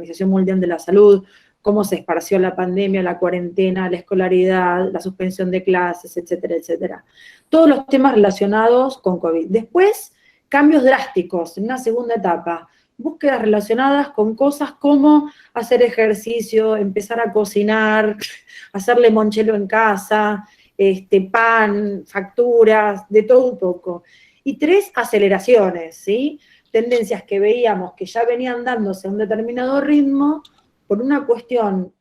Organización Mundial de la Salud, cómo se esparció la pandemia, la cuarentena, la escolaridad, la suspensión de clases, etcétera, etcétera. Todos los temas relacionados con COVID. Después, cambios drásticos en una segunda etapa, búsquedas relacionadas con cosas como hacer ejercicio, empezar a cocinar, hacer limoncello en casa, pan, facturas, de todo un poco. Y 3, aceleraciones, ¿sí? Tendencias que veíamos que ya venían dándose a un determinado ritmo por una cuestión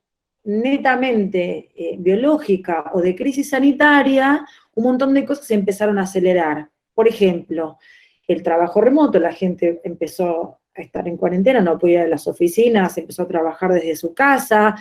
netamente biológica o de crisis sanitaria, un montón de cosas se empezaron a acelerar. Por ejemplo, el trabajo remoto, la gente empezó a estar en cuarentena, no podía ir a las oficinas, empezó a trabajar desde su casa,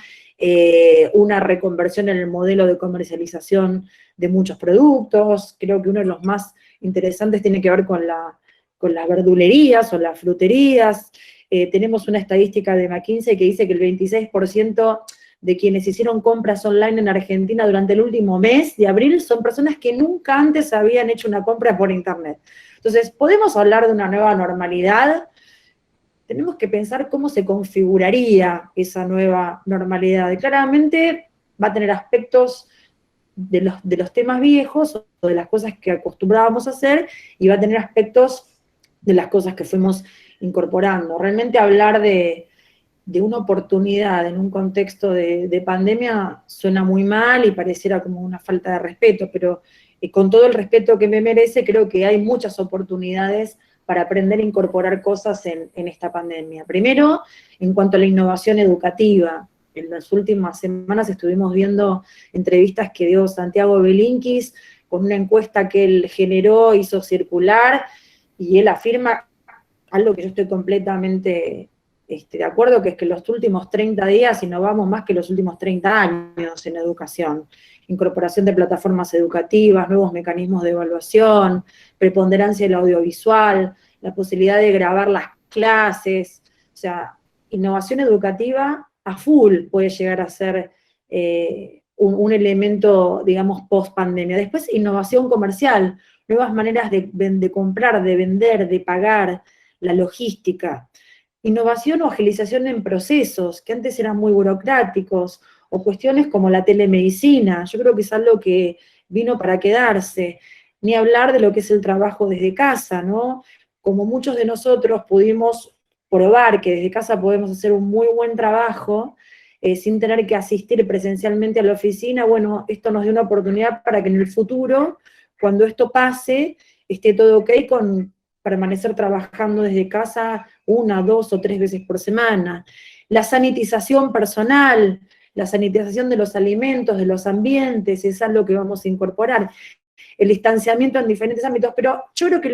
una reconversión en el modelo de comercialización de muchos productos. Creo que uno de los más interesantes tiene que ver con las verdulerías o las fruterías. Tenemos una estadística de McKinsey que dice que el 26% de quienes hicieron compras online en Argentina durante el último mes de abril son personas que nunca antes habían hecho una compra por internet. Entonces, ¿podemos hablar de una nueva normalidad? Tenemos que pensar cómo se configuraría esa nueva normalidad. Y claramente va a tener aspectos de los temas viejos o de las cosas que acostumbrábamos a hacer, y va a tener aspectos de las cosas que fuimos incorporando. Realmente hablar de una oportunidad en un contexto de pandemia suena muy mal y pareciera como una falta de respeto, pero con todo el respeto que me merece, creo que hay muchas oportunidades para aprender a incorporar cosas en esta pandemia. Primero, en cuanto a la innovación educativa. En las últimas semanas estuvimos viendo entrevistas que dio Santiago Belinkis con una encuesta que él generó, hizo circular, y él afirma algo que yo estoy completamente de acuerdo, que es que los últimos 30 días innovamos más que los últimos 30 años en educación. Incorporación de plataformas educativas, nuevos mecanismos de evaluación, preponderancia del audiovisual, la posibilidad de grabar las clases, o sea, innovación educativa a full puede llegar a ser un elemento, digamos, post-pandemia. Después, innovación comercial, nuevas maneras de comprar, de vender, de pagar, la logística. Innovación o agilización en procesos, que antes eran muy burocráticos, o cuestiones como la telemedicina. Yo creo que es algo que vino para quedarse. Ni hablar de lo que es el trabajo desde casa, ¿no? Como muchos de nosotros pudimos probar que desde casa podemos hacer un muy buen trabajo, sin tener que asistir presencialmente a la oficina, bueno, esto nos dio una oportunidad para que en el futuro, cuando esto pase, esté todo ok con permanecer trabajando desde casa 1, 2 o 3 veces por semana. La sanitización personal, la sanitización de los alimentos, de los ambientes, es algo que vamos a incorporar. El distanciamiento en diferentes ámbitos, pero yo creo que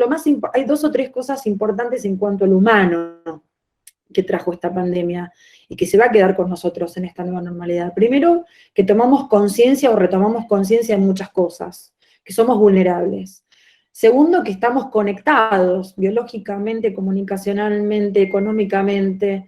hay 2 o 3 cosas importantes en cuanto al humano que trajo esta pandemia y que se va a quedar con nosotros en esta nueva normalidad. Primero, que tomamos conciencia o retomamos conciencia de muchas cosas, que somos vulnerables. Segundo, que estamos conectados biológicamente, comunicacionalmente, económicamente.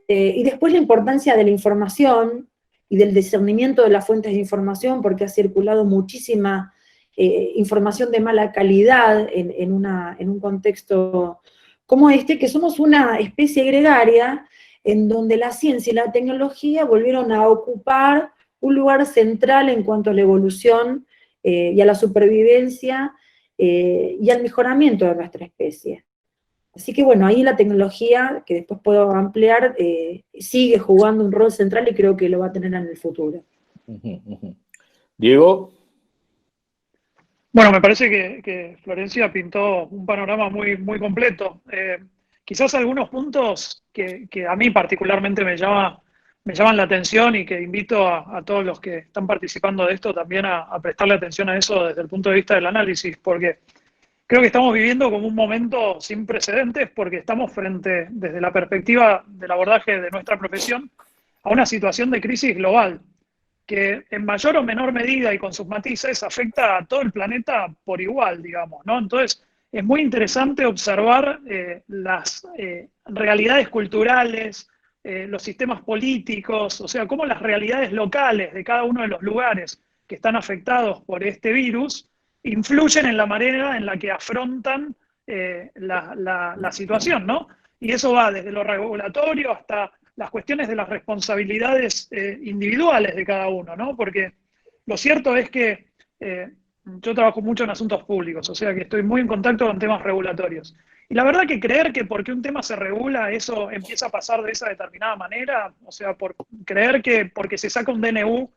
Y después la importancia de la información y del discernimiento de las fuentes de información, porque ha circulado muchísima información de mala calidad en un contexto como este, que somos una especie gregaria en donde la ciencia y la tecnología volvieron a ocupar un lugar central en cuanto a la evolución y a la supervivencia y al mejoramiento de nuestra especie. Así que bueno, ahí la tecnología, que después puedo ampliar, sigue jugando un rol central y creo que lo va a tener en el futuro. Diego. Bueno, me parece que Florencia pintó un panorama muy, muy completo. Quizás algunos puntos que a mí particularmente me llaman la atención y que invito a todos los que están participando de esto también a prestarle atención a eso desde el punto de vista del análisis, porque creo que estamos viviendo como un momento sin precedentes, porque estamos frente, desde la perspectiva del abordaje de nuestra profesión, a una situación de crisis global, que en mayor o menor medida y con sus matices afecta a todo el planeta por igual, digamos, ¿no? Entonces, es muy interesante observar las realidades culturales, los sistemas políticos, o sea, cómo las realidades locales de cada uno de los lugares que están afectados por este virus influyen en la manera en la que afrontan la situación, ¿no? Y eso va desde lo regulatorio hasta las cuestiones de las responsabilidades individuales de cada uno, ¿no? Porque lo cierto es que yo trabajo mucho en asuntos públicos, o sea que estoy muy en contacto con temas regulatorios. Y la verdad que creer que porque un tema se regula, eso empieza a pasar de esa determinada manera, o sea, por creer que porque se saca un DNU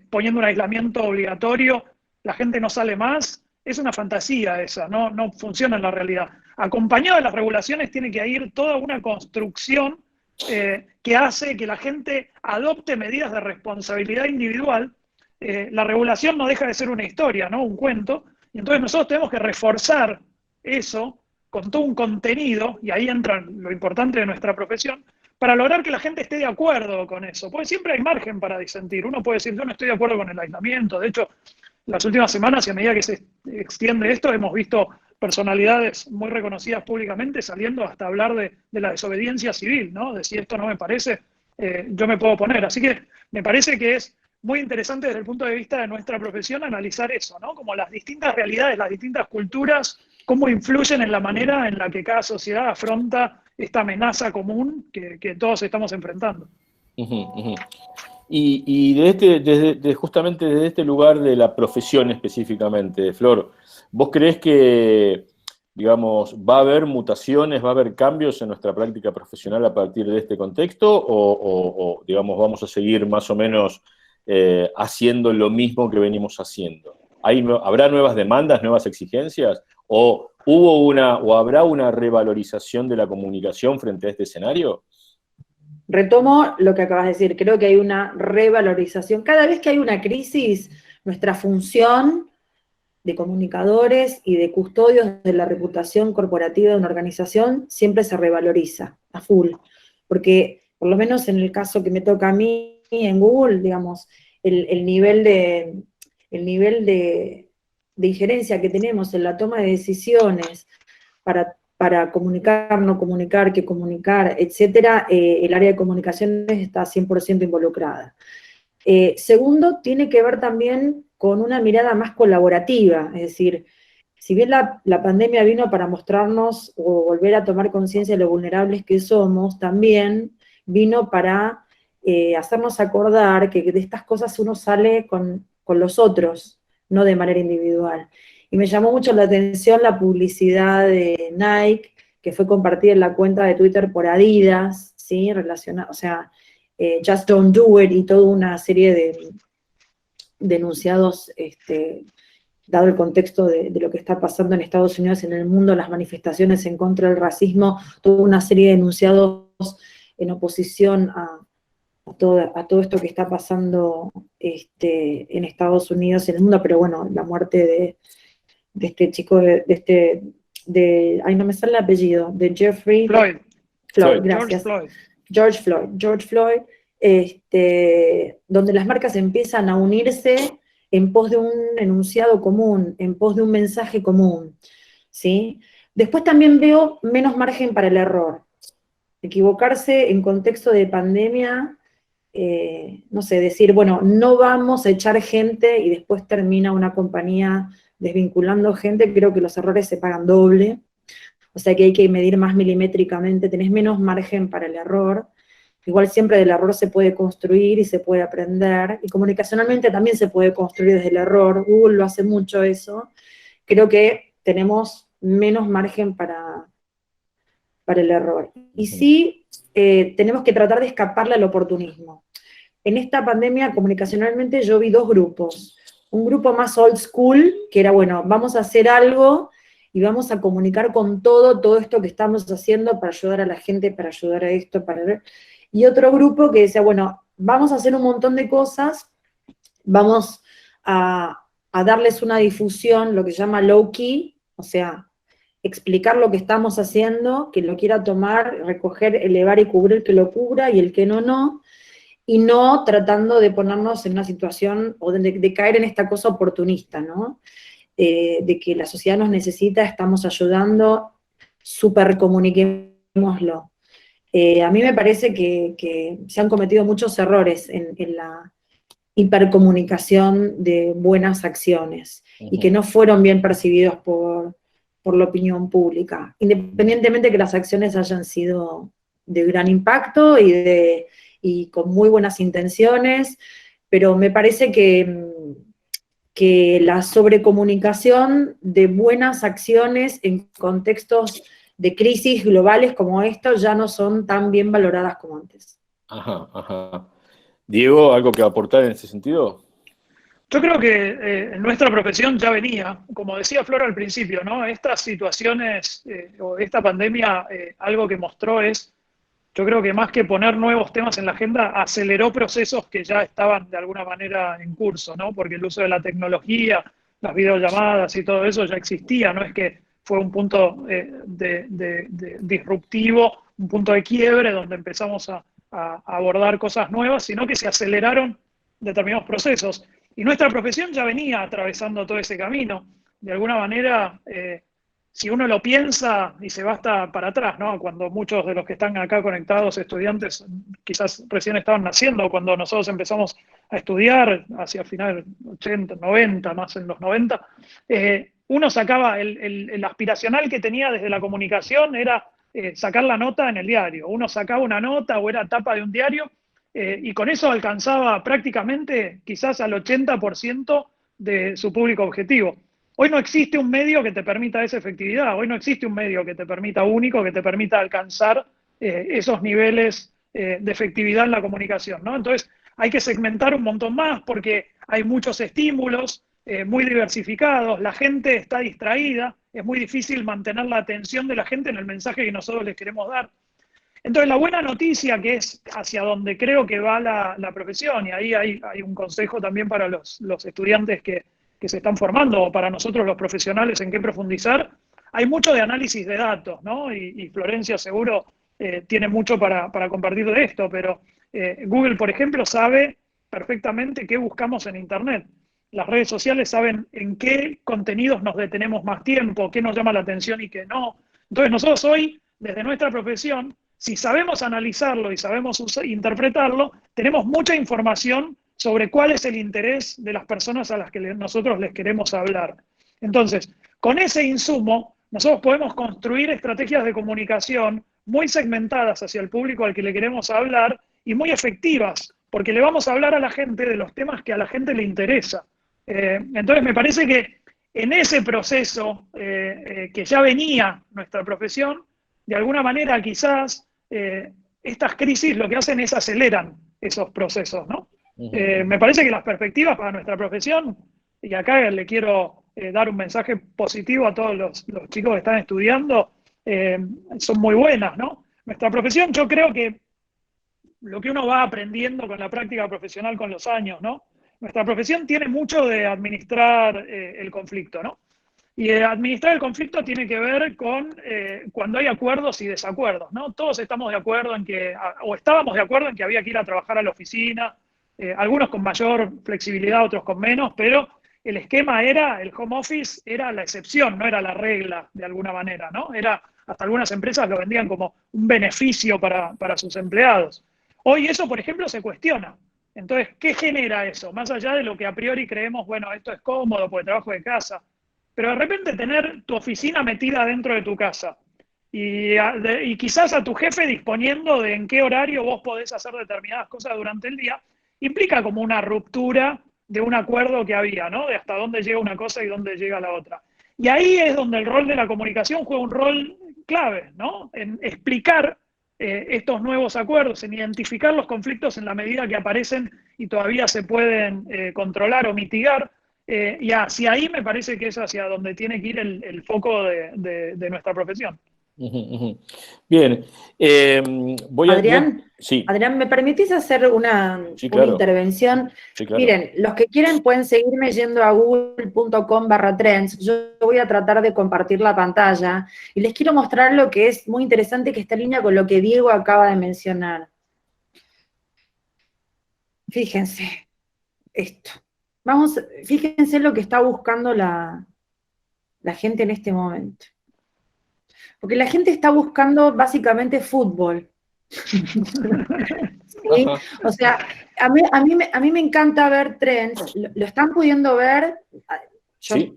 poniendo un aislamiento obligatorio, la gente no sale más, es una fantasía esa, no funciona en la realidad. Acompañado de las regulaciones tiene que ir toda una construcción que hace que la gente adopte medidas de responsabilidad individual. La regulación no deja de ser una historia, ¿no? Un cuento, y entonces nosotros tenemos que reforzar eso con todo un contenido, y ahí entra lo importante de nuestra profesión, para lograr que la gente esté de acuerdo con eso, porque siempre hay margen para disentir. Uno puede decir, yo no estoy de acuerdo con el aislamiento. De hecho, las últimas semanas, y a medida que se extiende esto, hemos visto personalidades muy reconocidas públicamente saliendo hasta hablar de la desobediencia civil, ¿no? De si esto no me parece, yo me puedo oponer. Así que me parece que es muy interesante desde el punto de vista de nuestra profesión analizar eso, ¿no? Como las distintas realidades, las distintas culturas, cómo influyen en la manera en la que cada sociedad afronta esta amenaza común que todos estamos enfrentando. Y justamente desde este lugar de la profesión específicamente, Flor, ¿vos creés que, digamos, va a haber mutaciones, va a haber cambios en nuestra práctica profesional a partir de este contexto? ¿O digamos, vamos a seguir más o menos haciendo lo mismo que venimos haciendo? ¿Habrá nuevas demandas, nuevas exigencias? ¿O habrá una revalorización de la comunicación frente a este escenario? Retomo lo que acabas de decir, creo que hay una revalorización. Cada vez que hay una crisis, nuestra función de comunicadores y de custodios de la reputación corporativa de una organización siempre se revaloriza a full, porque por lo menos en el caso que me toca a mí en Google, digamos, el nivel de injerencia que tenemos en la toma de decisiones para comunicar, no comunicar, qué comunicar, etcétera, el área de comunicaciones está 100% involucrada. Segundo, tiene que ver también con una mirada más colaborativa, es decir, si bien la pandemia vino para mostrarnos o volver a tomar conciencia de lo vulnerables que somos, también vino para hacernos acordar que de estas cosas uno sale con los otros, no de manera individual. Y me llamó mucho la atención la publicidad de Nike, que fue compartida en la cuenta de Twitter por Adidas, ¿sí? Relacionada, o sea, Just Don't Do It, y toda una serie de enunciados, dado el contexto de lo que está pasando en Estados Unidos, en el mundo, las manifestaciones en contra del racismo, toda una serie de enunciados en oposición a todo esto que está pasando en Estados Unidos y en el mundo, pero bueno, la muerte de este chico, ay, no me sale el apellido, de Jeffrey Floyd, gracias. George Floyd, donde las marcas empiezan a unirse en pos de un enunciado común, en pos de un mensaje común, ¿sí? Después también veo menos margen para el error. Equivocarse en contexto de pandemia, no sé, decir, bueno, no vamos a echar gente y después termina una compañía desvinculando gente, creo que los errores se pagan doble, o sea que hay que medir más milimétricamente, tenés menos margen para el error. Igual siempre del error se puede construir y se puede aprender, y comunicacionalmente también se puede construir desde el error, Google lo hace mucho eso. Creo que tenemos menos margen para el error. Y sí, tenemos que tratar de escaparle al oportunismo. En esta pandemia, comunicacionalmente, yo vi dos grupos. Un grupo más old school, que era, bueno, vamos a hacer algo y vamos a comunicar con todo esto que estamos haciendo para ayudar a la gente, para ayudar a esto, y otro grupo que decía, bueno, vamos a hacer un montón de cosas, vamos a darles una difusión, lo que se llama low key, o sea, explicar lo que estamos haciendo, que lo quiera tomar, recoger, elevar y cubrir, que lo cubra, y el que no, y no tratando de ponernos en una situación, o de caer en esta cosa oportunista, ¿no? De que la sociedad nos necesita, estamos ayudando, súper comuniquémoslo. A mí me parece que se han cometido muchos errores en la hipercomunicación de buenas acciones, y que no fueron bien percibidos por la opinión pública, independientemente de que las acciones hayan sido de gran impacto y con muy buenas intenciones, pero me parece que la sobrecomunicación de buenas acciones en contextos de crisis globales como estos ya no son tan bien valoradas como antes. Ajá, ajá. Diego, ¿algo que aportar en ese sentido? Yo creo que en nuestra profesión ya venía, como decía Flor al principio, ¿no? Estas situaciones o esta pandemia, algo que mostró es, yo creo que más que poner nuevos temas en la agenda, aceleró procesos que ya estaban de alguna manera en curso, ¿no? Porque el uso de la tecnología, las videollamadas y todo eso ya existía, no es que fue un punto disruptivo, un punto de quiebre donde empezamos a abordar cosas nuevas, sino que se aceleraron determinados procesos. Y nuestra profesión ya venía atravesando todo ese camino. De alguna manera, si uno lo piensa y se va hasta para atrás, ¿no? Cuando muchos de los que están acá conectados, estudiantes, quizás recién estaban naciendo, cuando nosotros empezamos a estudiar, hacia finales 80, 90, más en los 90, uno sacaba el aspiracional que tenía desde la comunicación, era sacar la nota en el diario. Uno sacaba una nota o era tapa de un diario, y con eso alcanzaba prácticamente quizás al 80% de su público objetivo. Hoy no existe un medio que te permita esa efectividad, hoy no existe un medio que te permita único, que te permita alcanzar esos niveles de efectividad en la comunicación, ¿no? Entonces hay que segmentar un montón más porque hay muchos estímulos muy diversificados, la gente está distraída, es muy difícil mantener la atención de la gente en el mensaje que nosotros les queremos dar. Entonces, la buena noticia, que es hacia donde creo que va la profesión, y ahí hay un consejo también para los estudiantes que se están formando, o para nosotros los profesionales en qué profundizar, hay mucho de análisis de datos, ¿no? Y Florencia seguro tiene mucho para compartir de esto, pero Google, por ejemplo, sabe perfectamente qué buscamos en Internet. Las redes sociales saben en qué contenidos nos detenemos más tiempo, qué nos llama la atención y qué no. Entonces, nosotros hoy, desde nuestra profesión, si sabemos analizarlo y sabemos interpretarlo, tenemos mucha información sobre cuál es el interés de las personas a las que nosotros les queremos hablar. Entonces, con ese insumo, nosotros podemos construir estrategias de comunicación muy segmentadas hacia el público al que le queremos hablar y muy efectivas, porque le vamos a hablar a la gente de los temas que a la gente le interesa. Entonces, me parece que en ese proceso que ya venía nuestra profesión, de alguna manera quizás estas crisis lo que hacen es aceleran esos procesos, ¿no? Me parece que las perspectivas para nuestra profesión, y acá le quiero dar un mensaje positivo a todos los chicos que están estudiando, son muy buenas, ¿no? Nuestra profesión, yo creo que lo que uno va aprendiendo con la práctica profesional con los años, ¿no? Nuestra profesión tiene mucho de administrar el conflicto, ¿no? Y administrar el conflicto tiene que ver con cuando hay acuerdos y desacuerdos, ¿no? Todos estamos de acuerdo en que, o estábamos de acuerdo en que había que ir a trabajar a la oficina, algunos con mayor flexibilidad, otros con menos, pero el esquema era, el home office era la excepción, no era la regla de alguna manera, ¿no? Era, hasta algunas empresas lo vendían como un beneficio para sus empleados. Hoy eso, por ejemplo, se cuestiona. Entonces, ¿qué genera eso? Más allá de lo que a priori creemos, bueno, esto es cómodo porque trabajo de casa, pero de repente tener tu oficina metida dentro de tu casa y quizás a tu jefe disponiendo de en qué horario vos podés hacer determinadas cosas durante el día, implica como una ruptura de un acuerdo que había, ¿no? De hasta dónde llega una cosa y dónde llega la otra. Y ahí es donde el rol de la comunicación juega un rol clave, ¿no? En explicar estos nuevos acuerdos, en identificar los conflictos en la medida que aparecen y todavía se pueden controlar o mitigar. Y hacia ahí me parece que es hacia donde tiene que ir el foco de nuestra profesión. Bien. Adrián, sí. Adrián, ¿me permitís hacer una intervención? Sí, claro. Miren, los que quieren pueden seguirme yendo a google.com/trends. Yo voy a tratar de compartir la pantalla y les quiero mostrar lo que es muy interesante, que está en línea con lo que Diego acaba de mencionar. Fíjense esto. Fíjense lo que está buscando la gente en este momento. Porque la gente está buscando básicamente fútbol. ¿Sí? O sea, a mí me encanta ver trends, lo están pudiendo ver. Sí.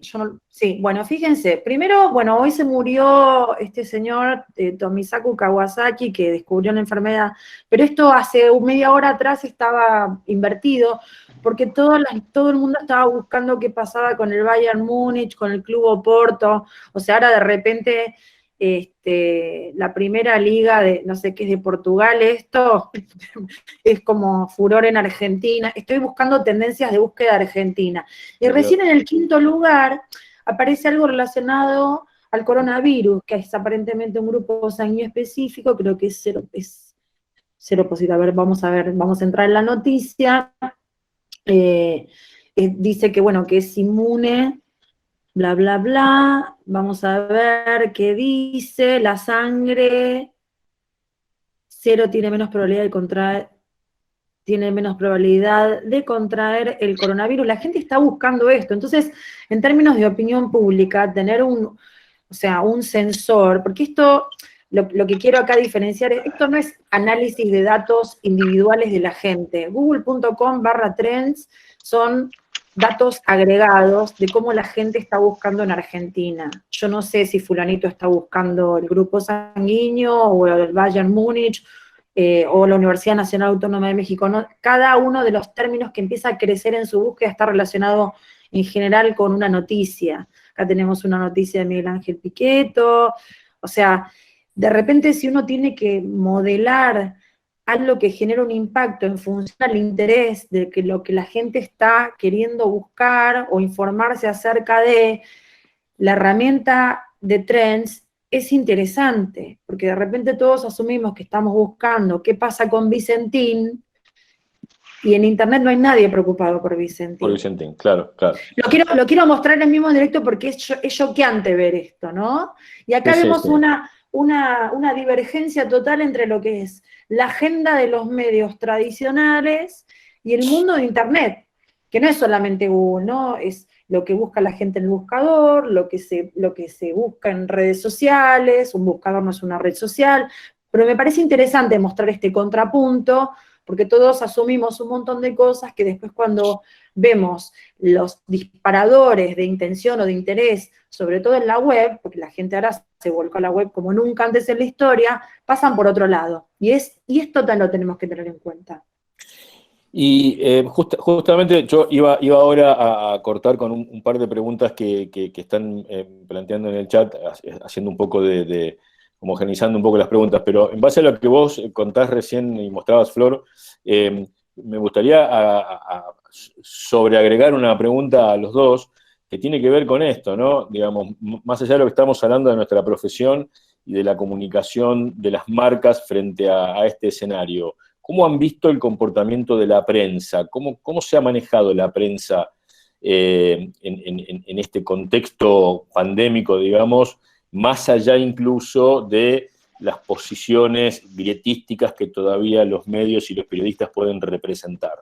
Sí, bueno, fíjense, primero, bueno, hoy se murió este señor Tomisaku Kawasaki, que descubrió la enfermedad, pero esto hace media hora atrás estaba invertido, porque todo el mundo estaba buscando qué pasaba con el Bayern Múnich, con el Club Oporto, o sea, ahora de repente la primera liga de, no sé qué es de Portugal, esto es como furor en Argentina, estoy buscando tendencias de búsqueda argentina. Y recién en el quinto lugar aparece algo relacionado al coronavirus, que es aparentemente un grupo sanguíneo específico, creo que es cero positivo. A ver, vamos a entrar en la noticia. Dice que, bueno, que es inmune, bla, bla, bla. Vamos a ver qué dice. La sangre, cero tiene menos probabilidad de contraer el coronavirus. La gente está buscando esto. Entonces, en términos de opinión pública, tener un sensor, porque esto, lo que quiero acá diferenciar es, esto no es análisis de datos individuales de la gente. Google.com/trends son datos agregados de cómo la gente está buscando en Argentina. Yo no sé si fulanito está buscando el grupo sanguíneo o el Bayern Múnich, o la Universidad Nacional Autónoma de México, ¿no? Cada uno de los términos que empieza a crecer en su búsqueda está relacionado en general con una noticia. Acá tenemos una noticia de Miguel Ángel Piqueto, o sea, de repente si uno tiene que modelar algo que genera un impacto en función al interés de que lo que la gente está queriendo buscar o informarse acerca de, la herramienta de Trends es interesante, porque de repente todos asumimos que estamos buscando qué pasa con Vicentín, y en internet no hay nadie preocupado por Vicentín. Por Vicentín, claro, claro. Lo quiero mostrar en mismo directo porque es choqueante ver esto, ¿no? Y acá vemos una divergencia total entre lo que es la agenda de los medios tradicionales y el mundo de internet, que no es solamente Google, ¿no? Es lo que busca la gente en el buscador, lo que se busca en redes sociales. Un buscador no es una red social, pero me parece interesante mostrar este contrapunto, porque todos asumimos un montón de cosas que después cuando vemos los disparadores de intención o de interés, sobre todo en la web, porque la gente ahora se volcó a la web como nunca antes en la historia, pasan por otro lado. Y esto también lo tenemos que tener en cuenta. Y justamente yo iba ahora a cortar con un par de preguntas que están planteando en el chat, haciendo un poco homogeneizando un poco las preguntas, pero en base a lo que vos contás recién y mostrabas, Flor, me gustaría sobreagregar una pregunta a los dos que tiene que ver con esto, ¿no? Digamos, más allá de lo que estamos hablando de nuestra profesión y de la comunicación de las marcas frente a este escenario. ¿Cómo han visto el comportamiento de la prensa? ¿Cómo se ha manejado la prensa en este contexto pandémico, digamos, más allá incluso de las posiciones grietísticas que todavía los medios y los periodistas pueden representar?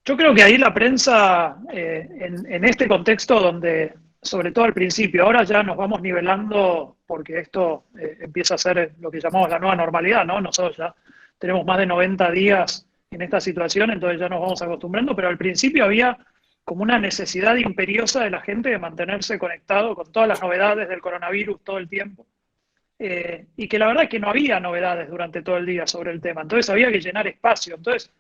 Yo creo que ahí la prensa, en este contexto donde, sobre todo al principio, ahora ya nos vamos nivelando porque esto empieza a ser lo que llamamos la nueva normalidad, ¿no? Nosotros ya tenemos más de 90 días en esta situación, entonces ya nos vamos acostumbrando, pero al principio había como una necesidad imperiosa de la gente de mantenerse conectado con todas las novedades del coronavirus todo el tiempo. Y que la verdad es que no había novedades durante todo el día sobre el tema, entonces había que llenar espacio. Entonces,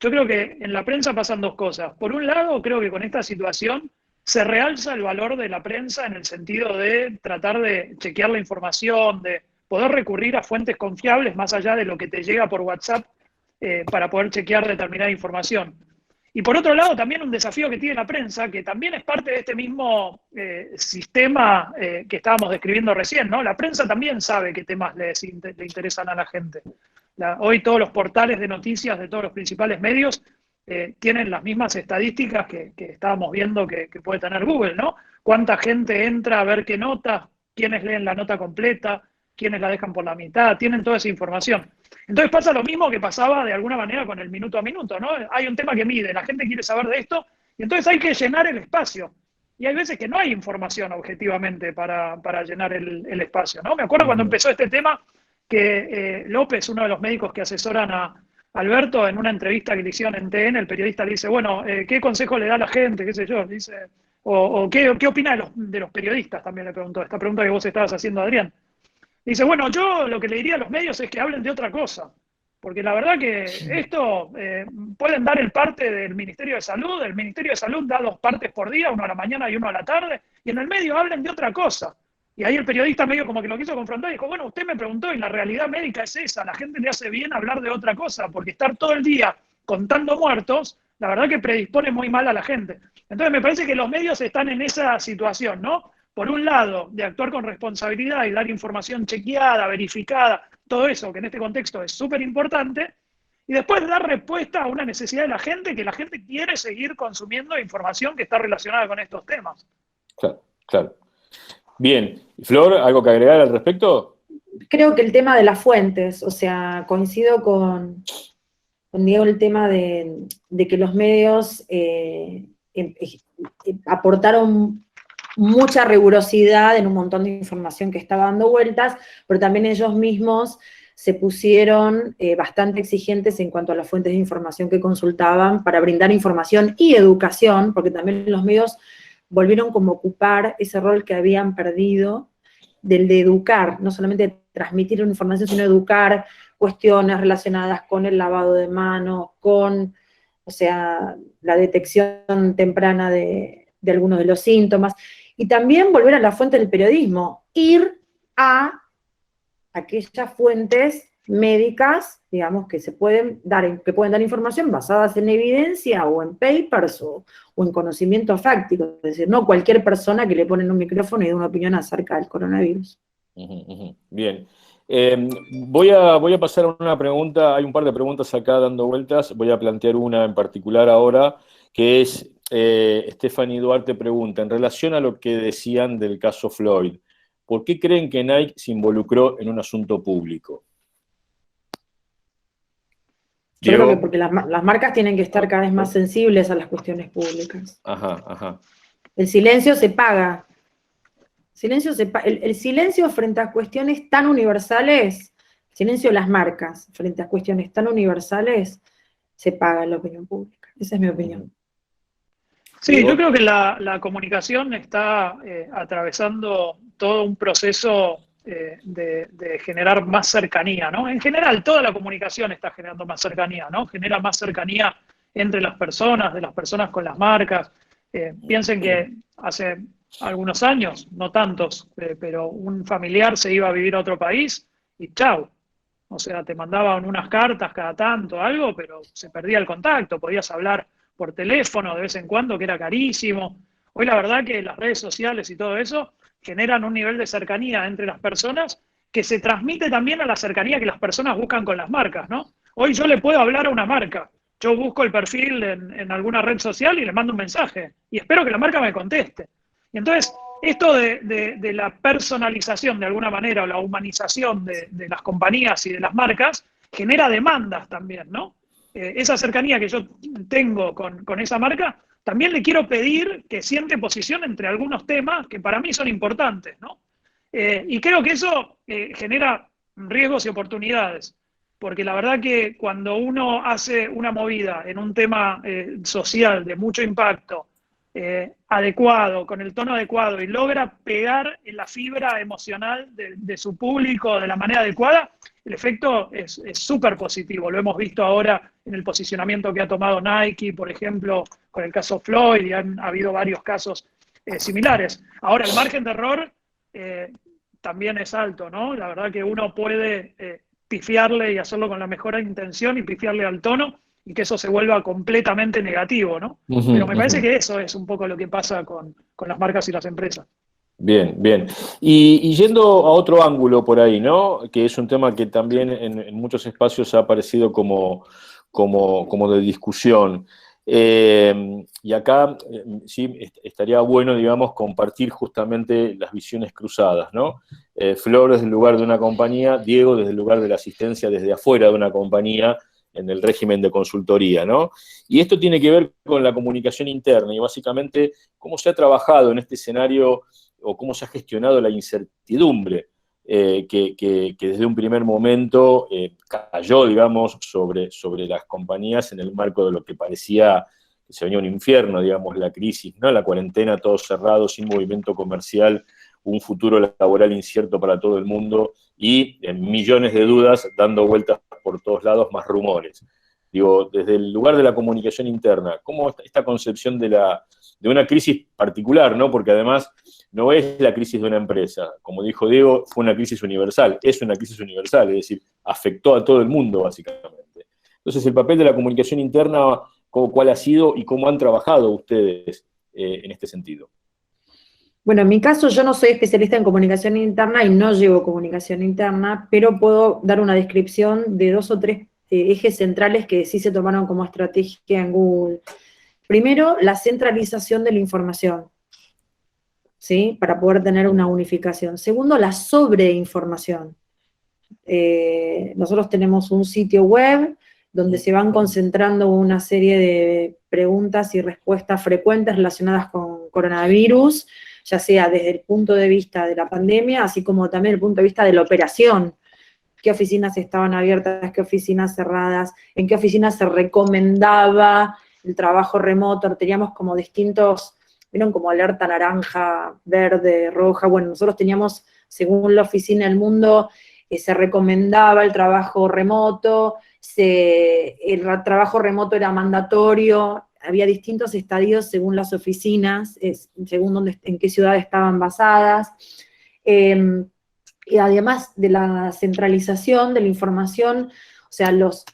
yo creo que en la prensa pasan dos cosas. Por un lado, creo que con esta situación se realza el valor de la prensa en el sentido de tratar de chequear la información, de poder recurrir a fuentes confiables más allá de lo que te llega por WhatsApp para poder chequear determinada información. Y por otro lado, también un desafío que tiene la prensa, que también es parte de este mismo sistema que estábamos describiendo recién, ¿no? La prensa también sabe qué temas le interesan a la gente. Hoy todos los portales de noticias de todos los principales medios tienen las mismas estadísticas que estábamos viendo que puede tener Google, ¿no? Cuánta gente entra a ver qué nota, quiénes leen la nota completa, quiénes la dejan por la mitad, tienen toda esa información. Entonces pasa lo mismo que pasaba de alguna manera con el minuto a minuto, ¿no? Hay un tema que mide, la gente quiere saber de esto, y entonces hay que llenar el espacio. Y hay veces que no hay información objetivamente para llenar el espacio, ¿no? Me acuerdo cuando empezó este tema que López, uno de los médicos que asesoran a Alberto, en una entrevista que le hicieron en TN, el periodista le dice, bueno, ¿qué consejo le da a la gente? ¿Qué sé yo? Le dice, O ¿qué opina de los periodistas? También le preguntó, esta pregunta que vos estabas haciendo, Adrián. Dice, bueno, yo lo que le diría a los medios es que hablen de otra cosa, porque la verdad que esto pueden dar el parte del Ministerio de Salud, el Ministerio de Salud da 2 partes por día, uno a la mañana y uno a la tarde, y en el medio hablen de otra cosa. Y ahí el periodista medio como que lo quiso confrontar y dijo, bueno, usted me preguntó y la realidad médica es esa, a la gente le hace bien hablar de otra cosa, porque estar todo el día contando muertos, la verdad que predispone muy mal a la gente. Entonces me parece que los medios están en esa situación, ¿no? Por un lado, de actuar con responsabilidad y dar información chequeada, verificada, todo eso que en este contexto es súper importante, y después dar respuesta a una necesidad de la gente, que la gente quiere seguir consumiendo información que está relacionada con estos temas. Claro, claro. Bien. Flor, ¿algo que agregar al respecto? Creo que el tema de las fuentes, o sea, coincido con Diego el tema de que los medios aportaron mucha rigurosidad en un montón de información que estaba dando vueltas, pero también ellos mismos se pusieron bastante exigentes en cuanto a las fuentes de información que consultaban para brindar información y educación, porque también los medios volvieron como a ocupar ese rol que habían perdido, del de educar, no solamente transmitir una información, sino educar cuestiones relacionadas con el lavado de manos, con, o sea, la detección temprana de algunos de los síntomas, y también volver a la fuente del periodismo, ir a aquellas fuentes médicas, digamos, que pueden dar información basadas en evidencia o en papers o en conocimiento fáctico, es decir, no cualquier persona que le ponen un micrófono y da una opinión acerca del coronavirus. Bien. Voy a pasar a una pregunta, hay un par de preguntas acá dando vueltas, voy a plantear una en particular ahora, que es, Stephanie Duarte pregunta, en relación a lo que decían del caso Floyd, ¿por qué creen que Nike se involucró en un asunto público? Yo creo que porque las marcas tienen que estar cada vez más sensibles a las cuestiones públicas. Ajá. El silencio se paga. El silencio frente a cuestiones tan universales, el silencio de las marcas frente a cuestiones tan universales, se paga en la opinión pública. Esa es mi opinión. Sí, yo creo que la comunicación está atravesando todo un proceso de generar más cercanía, ¿no? En general, toda la comunicación está generando más cercanía, ¿no? Genera más cercanía entre las personas, de las personas con las marcas. Piensen que hace algunos años, no tantos, pero un familiar se iba a vivir a otro país y chau. O sea, te mandaban unas cartas cada tanto, algo, pero se perdía el contacto, podías hablar por teléfono de vez en cuando, que era carísimo. Hoy la verdad que las redes sociales y todo eso generan un nivel de cercanía entre las personas que se transmite también a la cercanía que las personas buscan con las marcas, ¿no? Hoy yo le puedo hablar a una marca, yo busco el perfil en alguna red social y le mando un mensaje y espero que la marca me conteste. Y entonces, esto de la personalización de alguna manera o la humanización de las compañías y de las marcas genera demandas también, ¿no? Esa cercanía que yo tengo con esa marca, también le quiero pedir que siente posición entre algunos temas que para mí son importantes, ¿no? Y creo que eso genera riesgos y oportunidades, porque la verdad que cuando uno hace una movida en un tema social de mucho impacto, adecuado, con el tono adecuado, y logra pegar en la fibra emocional de su público de la manera adecuada, el efecto es súper positivo. Lo hemos visto ahora en el posicionamiento que ha tomado Nike, por ejemplo, con el caso Floyd, y han habido varios casos similares. Ahora, el margen de error también es alto, ¿no? La verdad que uno puede pifiarle y hacerlo con la mejor intención y pifiarle al tono, y que eso se vuelva completamente negativo, ¿no? Pero me parece que eso es un poco lo que pasa con las marcas y las empresas. Bien, bien. Y yendo a otro ángulo por ahí, ¿no? Que es un tema que también en muchos espacios ha aparecido como de discusión. Y acá sí estaría bueno, digamos, compartir justamente las visiones cruzadas, ¿no? Flor desde el lugar de una compañía, Diego desde el lugar de la asistencia desde afuera de una compañía, en el régimen de consultoría, ¿no? Y esto tiene que ver con la comunicación interna y básicamente cómo se ha trabajado en este escenario o cómo se ha gestionado la incertidumbre que desde un primer momento cayó, digamos, sobre las compañías en el marco de lo que parecía que se venía un infierno, digamos, la crisis, ¿no? La cuarentena, todo cerrado, sin movimiento comercial, un futuro laboral incierto para todo el mundo y millones de dudas dando vueltas por todos lados, más rumores. Digo, desde el lugar de la comunicación interna, ¿cómo esta concepción de una crisis particular, ¿no? Porque además no es la crisis de una empresa. Como dijo Diego, fue una crisis universal. Es una crisis universal, es decir, afectó a todo el mundo, básicamente. Entonces, el papel de la comunicación interna, ¿cuál ha sido y cómo han trabajado ustedes en este sentido? Bueno, en mi caso yo no soy especialista en comunicación interna y no llevo comunicación interna, pero puedo dar una descripción de 2 o 3 ejes centrales que sí se tomaron como estrategia en Google. Primero, la centralización de la información, ¿sí? Para poder tener una unificación. Segundo, la sobreinformación. Nosotros tenemos un sitio web donde se van concentrando una serie de preguntas y respuestas frecuentes relacionadas con coronavirus, ya sea desde el punto de vista de la pandemia, así como también el punto de vista de la operación. ¿Qué oficinas estaban abiertas, qué oficinas cerradas, en qué oficinas se recomendaba el trabajo remoto? Teníamos como distintos, vieron como alerta naranja, verde, roja. Bueno, nosotros teníamos, según la oficina del mundo, se recomendaba el trabajo remoto, el trabajo remoto era mandatorio, había distintos estadios según las oficinas, según en qué ciudad estaban basadas. Y además de la centralización de la información, o sea, los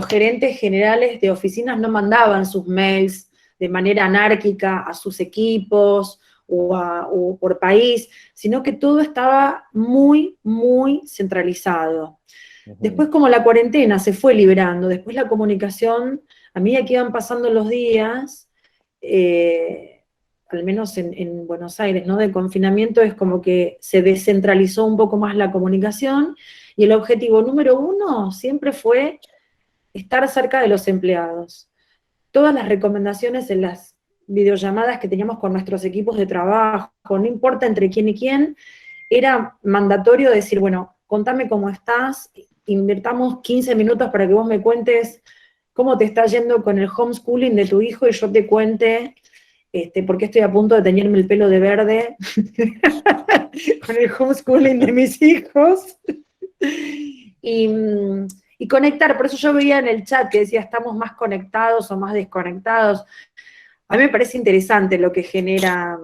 gerentes generales de oficinas no mandaban sus mails de manera anárquica a sus equipos o por país, sino que todo estaba muy, muy centralizado. Después, como la cuarentena se fue liberando, después la comunicación, a medida que iban pasando los días, al menos en Buenos Aires, ¿no? De confinamiento, es como que se descentralizó un poco más la comunicación, y el objetivo número 1 siempre fue estar cerca de los empleados. Todas las recomendaciones en las videollamadas que teníamos con nuestros equipos de trabajo, no importa entre quién y quién, era mandatorio decir, bueno, contame cómo estás, invirtamos 15 minutos para que vos me cuentes cómo te está yendo con el homeschooling de tu hijo y yo te cuente por qué estoy a punto de teñirme el pelo de verde con el homeschooling de mis hijos. Y conectar, por eso yo veía en el chat que decía, estamos más conectados o más desconectados. A mí me parece interesante lo que genera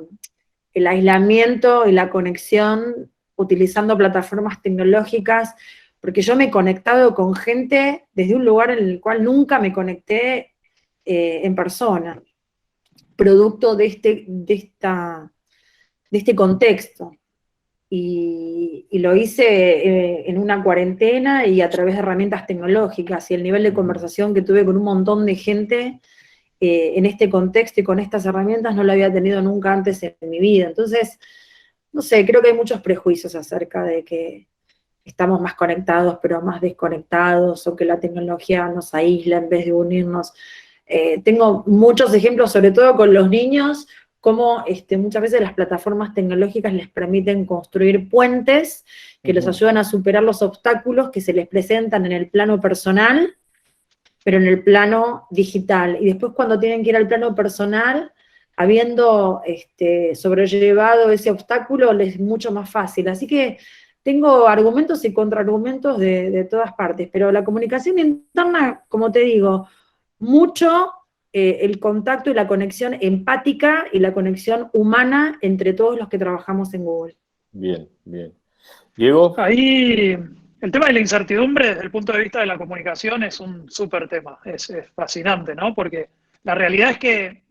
el aislamiento y la conexión utilizando plataformas tecnológicas, porque yo me he conectado con gente desde un lugar en el cual nunca me conecté en persona, producto de este contexto. Y lo hice en una cuarentena y a través de herramientas tecnológicas, y el nivel de conversación que tuve con un montón de gente en este contexto y con estas herramientas no lo había tenido nunca antes en mi vida. Entonces, no sé, creo que hay muchos prejuicios acerca de que estamos más conectados pero más desconectados, o que la tecnología nos aísla en vez de unirnos. Tengo muchos ejemplos, sobre todo con los niños, cómo muchas veces las plataformas tecnológicas les permiten construir puentes que los ayudan a superar los obstáculos que se les presentan en el plano personal, pero en el plano digital. Y después, cuando tienen que ir al plano personal, habiendo sobrellevado ese obstáculo, les es mucho más fácil. Así que tengo argumentos y contraargumentos de todas partes, pero la comunicación interna, como te digo, mucho el contacto y la conexión empática y la conexión humana entre todos los que trabajamos en Google. Bien, bien. Diego. Ahí el tema de la incertidumbre desde el punto de vista de la comunicación es un súper tema, es fascinante, ¿no? Porque la realidad es que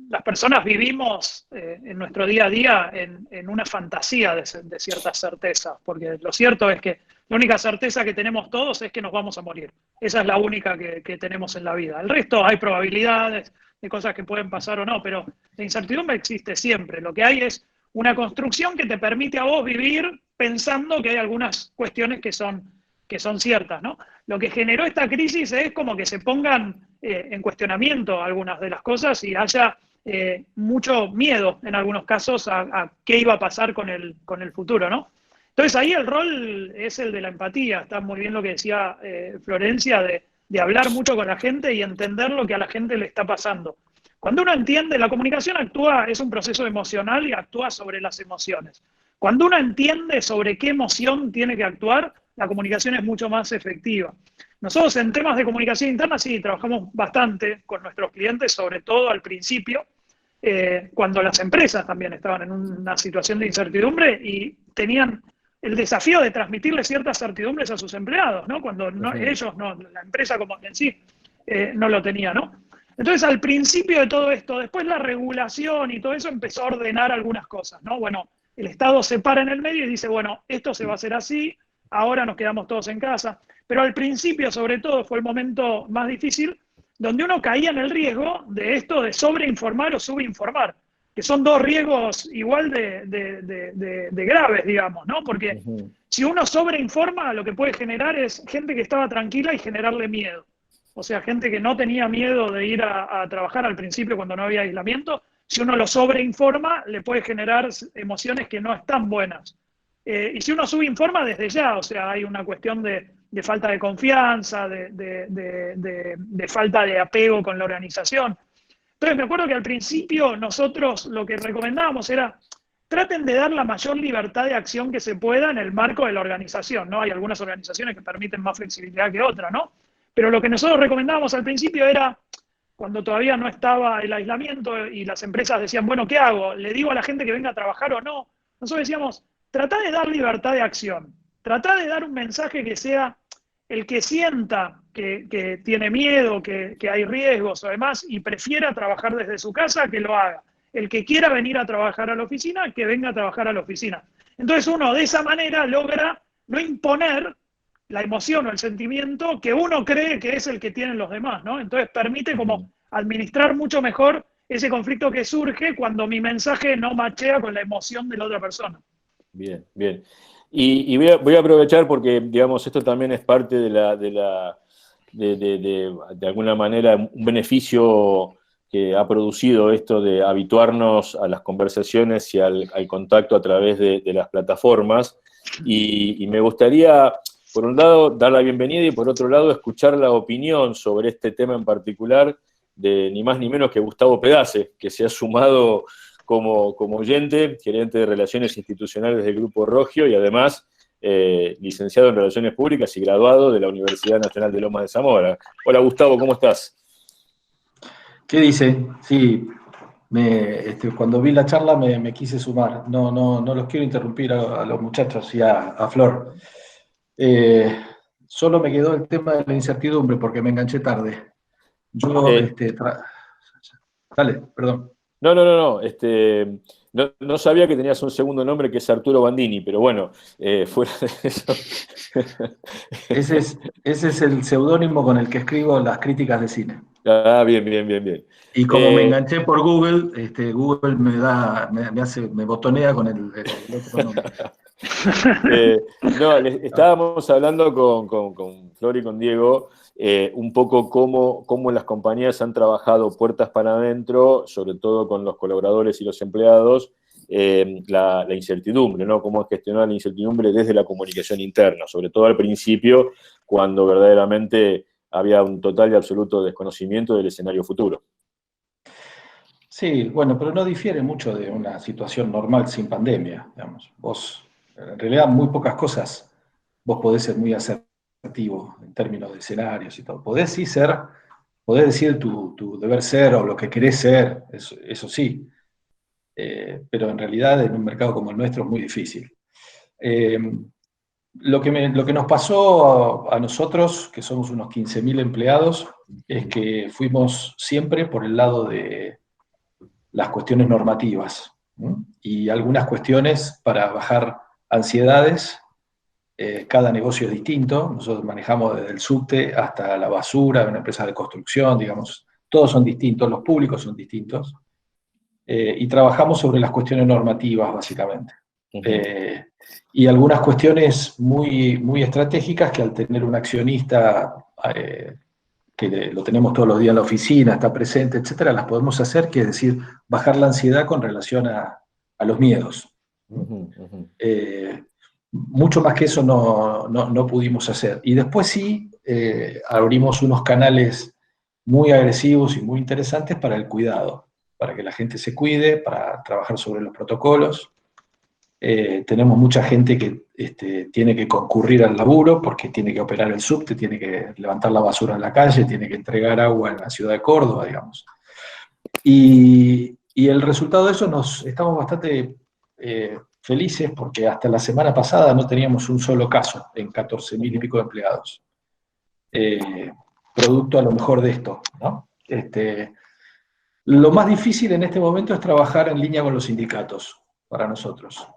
las personas vivimos en nuestro día a día en una fantasía de ciertas certezas, porque lo cierto es que la única certeza que tenemos todos es que nos vamos a morir. Esa es la única que tenemos en la vida. El resto hay probabilidades de cosas que pueden pasar o no, pero la incertidumbre existe siempre. Lo que hay es una construcción que te permite a vos vivir pensando que hay algunas cuestiones que son ciertas, ¿no? Lo que generó esta crisis es como que se pongan en cuestionamiento algunas de las cosas y haya mucho miedo en algunos casos a qué iba a pasar con el futuro, ¿no? Entonces ahí el rol es el de la empatía. Está muy bien lo que decía Florencia de hablar mucho con la gente y entender lo que a la gente le está pasando. Cuando uno entiende, la comunicación es un proceso emocional y actúa sobre las emociones. Cuando uno entiende sobre qué emoción tiene que actuar, la comunicación es mucho más efectiva. Nosotros en temas de comunicación interna sí trabajamos bastante con nuestros clientes, sobre todo al principio, cuando las empresas también estaban en una situación de incertidumbre y tenían el desafío de transmitirle ciertas certidumbres a sus empleados, ¿no? Cuando ellos no, la empresa como en sí no lo tenía, ¿no? Entonces, al principio de todo esto, después la regulación y todo eso empezó a ordenar algunas cosas, ¿no? Bueno, el Estado se para en el medio y dice, bueno, esto se va a hacer así, ahora nos quedamos todos en casa. Pero al principio, sobre todo, fue el momento más difícil, donde uno caía en el riesgo de esto de sobreinformar o subinformar, que son dos riesgos igual de graves, digamos, ¿no? Porque si uno sobreinforma, lo que puede generar es gente que estaba tranquila y generarle miedo. O sea, gente que no tenía miedo de ir a trabajar al principio cuando no había aislamiento, si uno lo sobreinforma, le puede generar emociones que no están buenas. Y si uno subinforma desde ya, o sea, hay una cuestión de falta de confianza, de falta de apego con la organización. Entonces me acuerdo que al principio nosotros lo que recomendábamos era traten de dar la mayor libertad de acción que se pueda en el marco de la organización, ¿no? Hay algunas organizaciones que permiten más flexibilidad que otras, ¿no? Pero lo que nosotros recomendábamos al principio era, cuando todavía no estaba el aislamiento y las empresas decían, bueno, ¿qué hago? ¿Le digo a la gente que venga a trabajar o no? Nosotros decíamos, tratá de dar libertad de acción. Tratá de dar un mensaje que sea el que sienta que tiene miedo, que hay riesgos o demás, y prefiera trabajar desde su casa, que lo haga. El que quiera venir a trabajar a la oficina, que venga a trabajar a la oficina. Entonces uno de esa manera logra no imponer la emoción o el sentimiento que uno cree que es el que tienen los demás, ¿no? Entonces permite como administrar mucho mejor ese conflicto que surge cuando mi mensaje no machea con la emoción de la otra persona. Bien, bien. Y voy a aprovechar porque, digamos, esto también es parte de alguna manera, un beneficio que ha producido esto de habituarnos a las conversaciones y al contacto a través de las plataformas. Y me gustaría, por un lado, dar la bienvenida y por otro lado, escuchar la opinión sobre este tema en particular de ni más ni menos que Gustavo Pedace, que se ha sumado como oyente, gerente de Relaciones Institucionales del Grupo Rogio y además licenciado en Relaciones Públicas y graduado de la Universidad Nacional de Lomas de Zamora. Hola Gustavo, ¿cómo estás? ¿Qué dice? Sí, cuando vi la charla me quise sumar. No los quiero interrumpir a los muchachos y a Flor. Solo me quedó el tema de la incertidumbre porque me enganché tarde. Dale, perdón. No sabía que tenías un segundo nombre que es Arturo Bandini, pero bueno, fuera de eso. Ese es el seudónimo con el que escribo las críticas de cine. Ah, bien. Y como me enganché por Google, Google me botonea con el otro nombre. Estábamos hablando con Flor y con Diego un poco cómo las compañías han trabajado puertas para adentro, sobre todo con los colaboradores y los empleados, la incertidumbre, ¿no? Cómo gestionar la incertidumbre desde la comunicación interna, sobre todo al principio, cuando verdaderamente había un total y absoluto desconocimiento del escenario futuro. Sí, bueno, pero no difiere mucho de una situación normal sin pandemia, digamos. Vos, en realidad, muy pocas cosas vos podés ser muy asertivo en términos de escenarios y todo. Podés decir tu deber ser o lo que querés ser, eso sí, pero en realidad en un mercado como el nuestro es muy difícil. Lo que nos pasó a nosotros, que somos unos 15.000 empleados, es que fuimos siempre por el lado de las cuestiones normativas, ¿no? Y algunas cuestiones para bajar ansiedades. Cada negocio es distinto. Nosotros manejamos desde el subte hasta la basura, una empresa de construcción, digamos, todos son distintos, los públicos son distintos. Y trabajamos sobre las cuestiones normativas, básicamente. Y algunas cuestiones muy, muy estratégicas que al tener un accionista que lo tenemos todos los días en la oficina, está presente, etcétera, las podemos hacer, que es decir, bajar la ansiedad con relación a los miedos. Mucho más que eso no pudimos hacer. Y después sí, abrimos unos canales muy agresivos y muy interesantes para el cuidado, para que la gente se cuide, para trabajar sobre los protocolos. Tenemos mucha gente que tiene que concurrir al laburo porque tiene que operar el subte, tiene que levantar la basura en la calle, tiene que entregar agua en la ciudad de Córdoba, digamos. Y el resultado de eso estamos bastante felices porque hasta la semana pasada no teníamos un solo caso en 14.000 y pico de empleados. Producto a lo mejor de esto, ¿no? Lo más difícil en este momento es trabajar en línea con los sindicatos, para nosotros.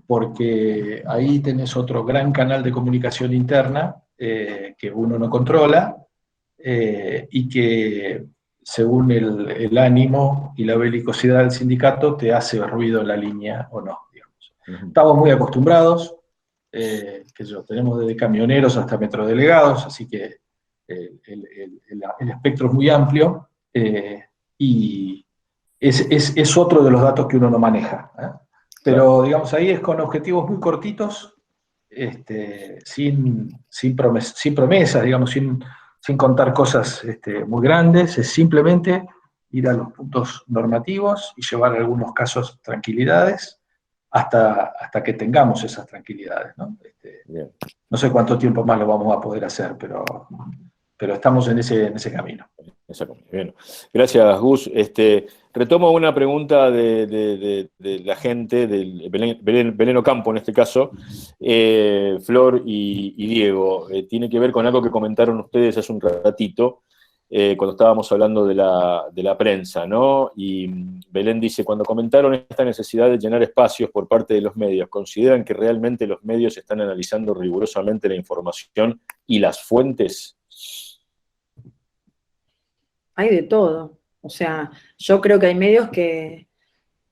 Porque ahí tenés otro gran canal de comunicación interna que uno no controla y que según el ánimo y la belicosidad del sindicato te hace ruido la línea o no, digamos. Estamos muy acostumbrados, tenemos desde camioneros hasta metrodelegados, así que el espectro es muy amplio y es otro de los datos que uno no maneja, ¿eh? Pero, digamos, ahí es con objetivos muy cortitos, sin promesas, digamos, sin contar cosas muy grandes, es simplemente ir a los puntos normativos y llevar en algunos casos tranquilidades hasta que tengamos esas tranquilidades, ¿no? No sé cuánto tiempo más lo vamos a poder hacer, pero estamos en ese camino. Bien. Gracias, Gus. Retomo una pregunta de la gente, de Belén Ocampo en este caso, Flor y Diego. Tiene que ver con algo que comentaron ustedes hace un ratito, cuando estábamos hablando de la prensa, ¿no? Y Belén dice, cuando comentaron esta necesidad de llenar espacios por parte de los medios, ¿consideran que realmente los medios están analizando rigurosamente la información y las fuentes? Hay de todo. O sea, yo creo que hay medios que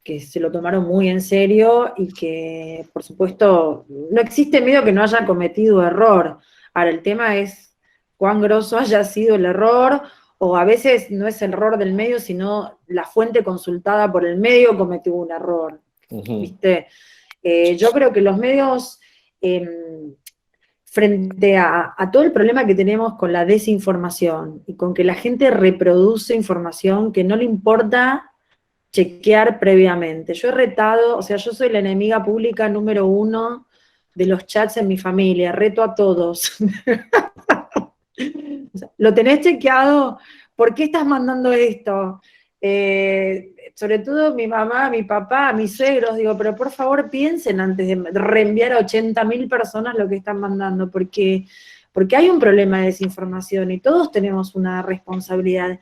se lo tomaron muy en serio y que, por supuesto, no existe medio que no haya cometido error. Ahora, el tema es cuán grosso haya sido el error, o a veces no es el error del medio, sino la fuente consultada por el medio cometió un error. ¿Viste? Yo creo que los medios... frente a todo el problema que tenemos con la desinformación y con que la gente reproduce información que no le importa chequear previamente. Yo he retado, o sea, yo soy la enemiga pública número 1 de los chats en mi familia, reto a todos. O sea, ¿lo tenés chequeado? ¿Por qué estás mandando esto? Sobre todo mi mamá, mi papá, mis suegros, digo, pero por favor piensen antes de reenviar a 80.000 personas lo que están mandando, porque hay un problema de desinformación y todos tenemos una responsabilidad.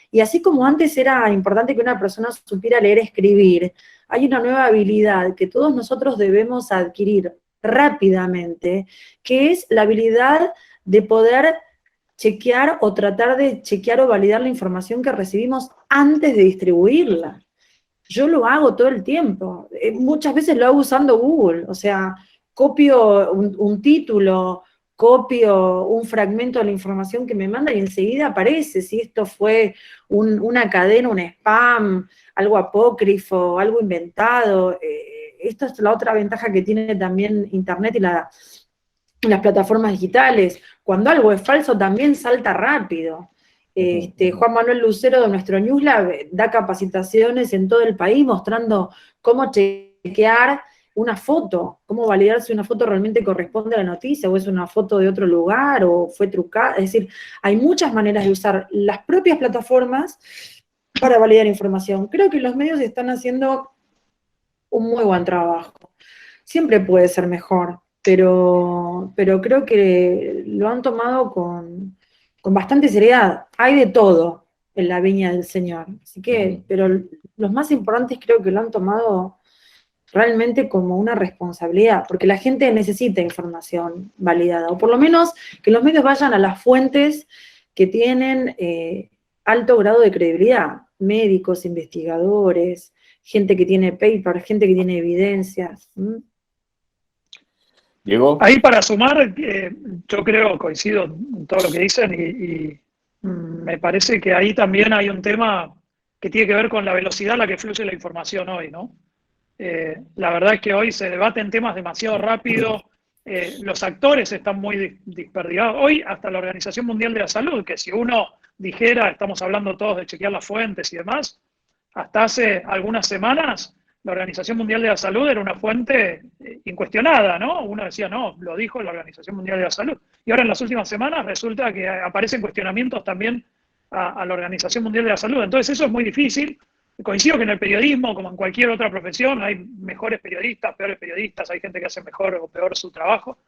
Y así como antes era importante que una persona supiera leer y escribir, hay una nueva habilidad que todos nosotros debemos adquirir rápidamente, que es la habilidad de poder chequear o tratar de chequear o validar la información que recibimos antes de distribuirla. Yo lo hago todo el tiempo. Muchas veces lo hago usando Google. O sea, copio un título, copio un fragmento de la información que me manda y enseguida aparece si esto fue una cadena, un spam, algo apócrifo, algo inventado. Esto es la otra ventaja que tiene también Internet y las plataformas digitales. Cuando algo es falso también salta rápido. Juan Manuel Lucero de nuestro Newslab da capacitaciones en todo el país mostrando cómo chequear una foto, cómo validar si una foto realmente corresponde a la noticia o es una foto de otro lugar o fue trucada. Es decir, hay muchas maneras de usar las propias plataformas para validar información. Creo que los medios están haciendo un muy buen trabajo. Siempre puede ser mejor, pero creo que lo han tomado con bastante seriedad. Hay de todo en la viña del Señor. Así que, pero los más importantes creo que lo han tomado realmente como una responsabilidad, porque la gente necesita información validada, o por lo menos que los medios vayan a las fuentes que tienen alto grado de credibilidad, médicos, investigadores, gente que tiene paper, gente que tiene evidencias. Diego. Ahí para sumar, yo creo, coincido en todo lo que dicen y me parece que ahí también hay un tema que tiene que ver con la velocidad a la que fluye la información hoy, ¿no? La verdad es que hoy se debaten temas demasiado rápido los actores están muy disperdigados. Hoy hasta la Organización Mundial de la Salud, que si uno dijera, estamos hablando todos de chequear las fuentes y demás, hasta hace algunas semanas la Organización Mundial de la Salud era una fuente incuestionada, ¿no? Uno decía, no, lo dijo la Organización Mundial de la Salud. Y ahora en las últimas semanas resulta que aparecen cuestionamientos también a la Organización Mundial de la Salud. Entonces eso es muy difícil. Coincido que en el periodismo, como en cualquier otra profesión, hay mejores periodistas, peores periodistas, hay gente que hace mejor o peor su trabajo.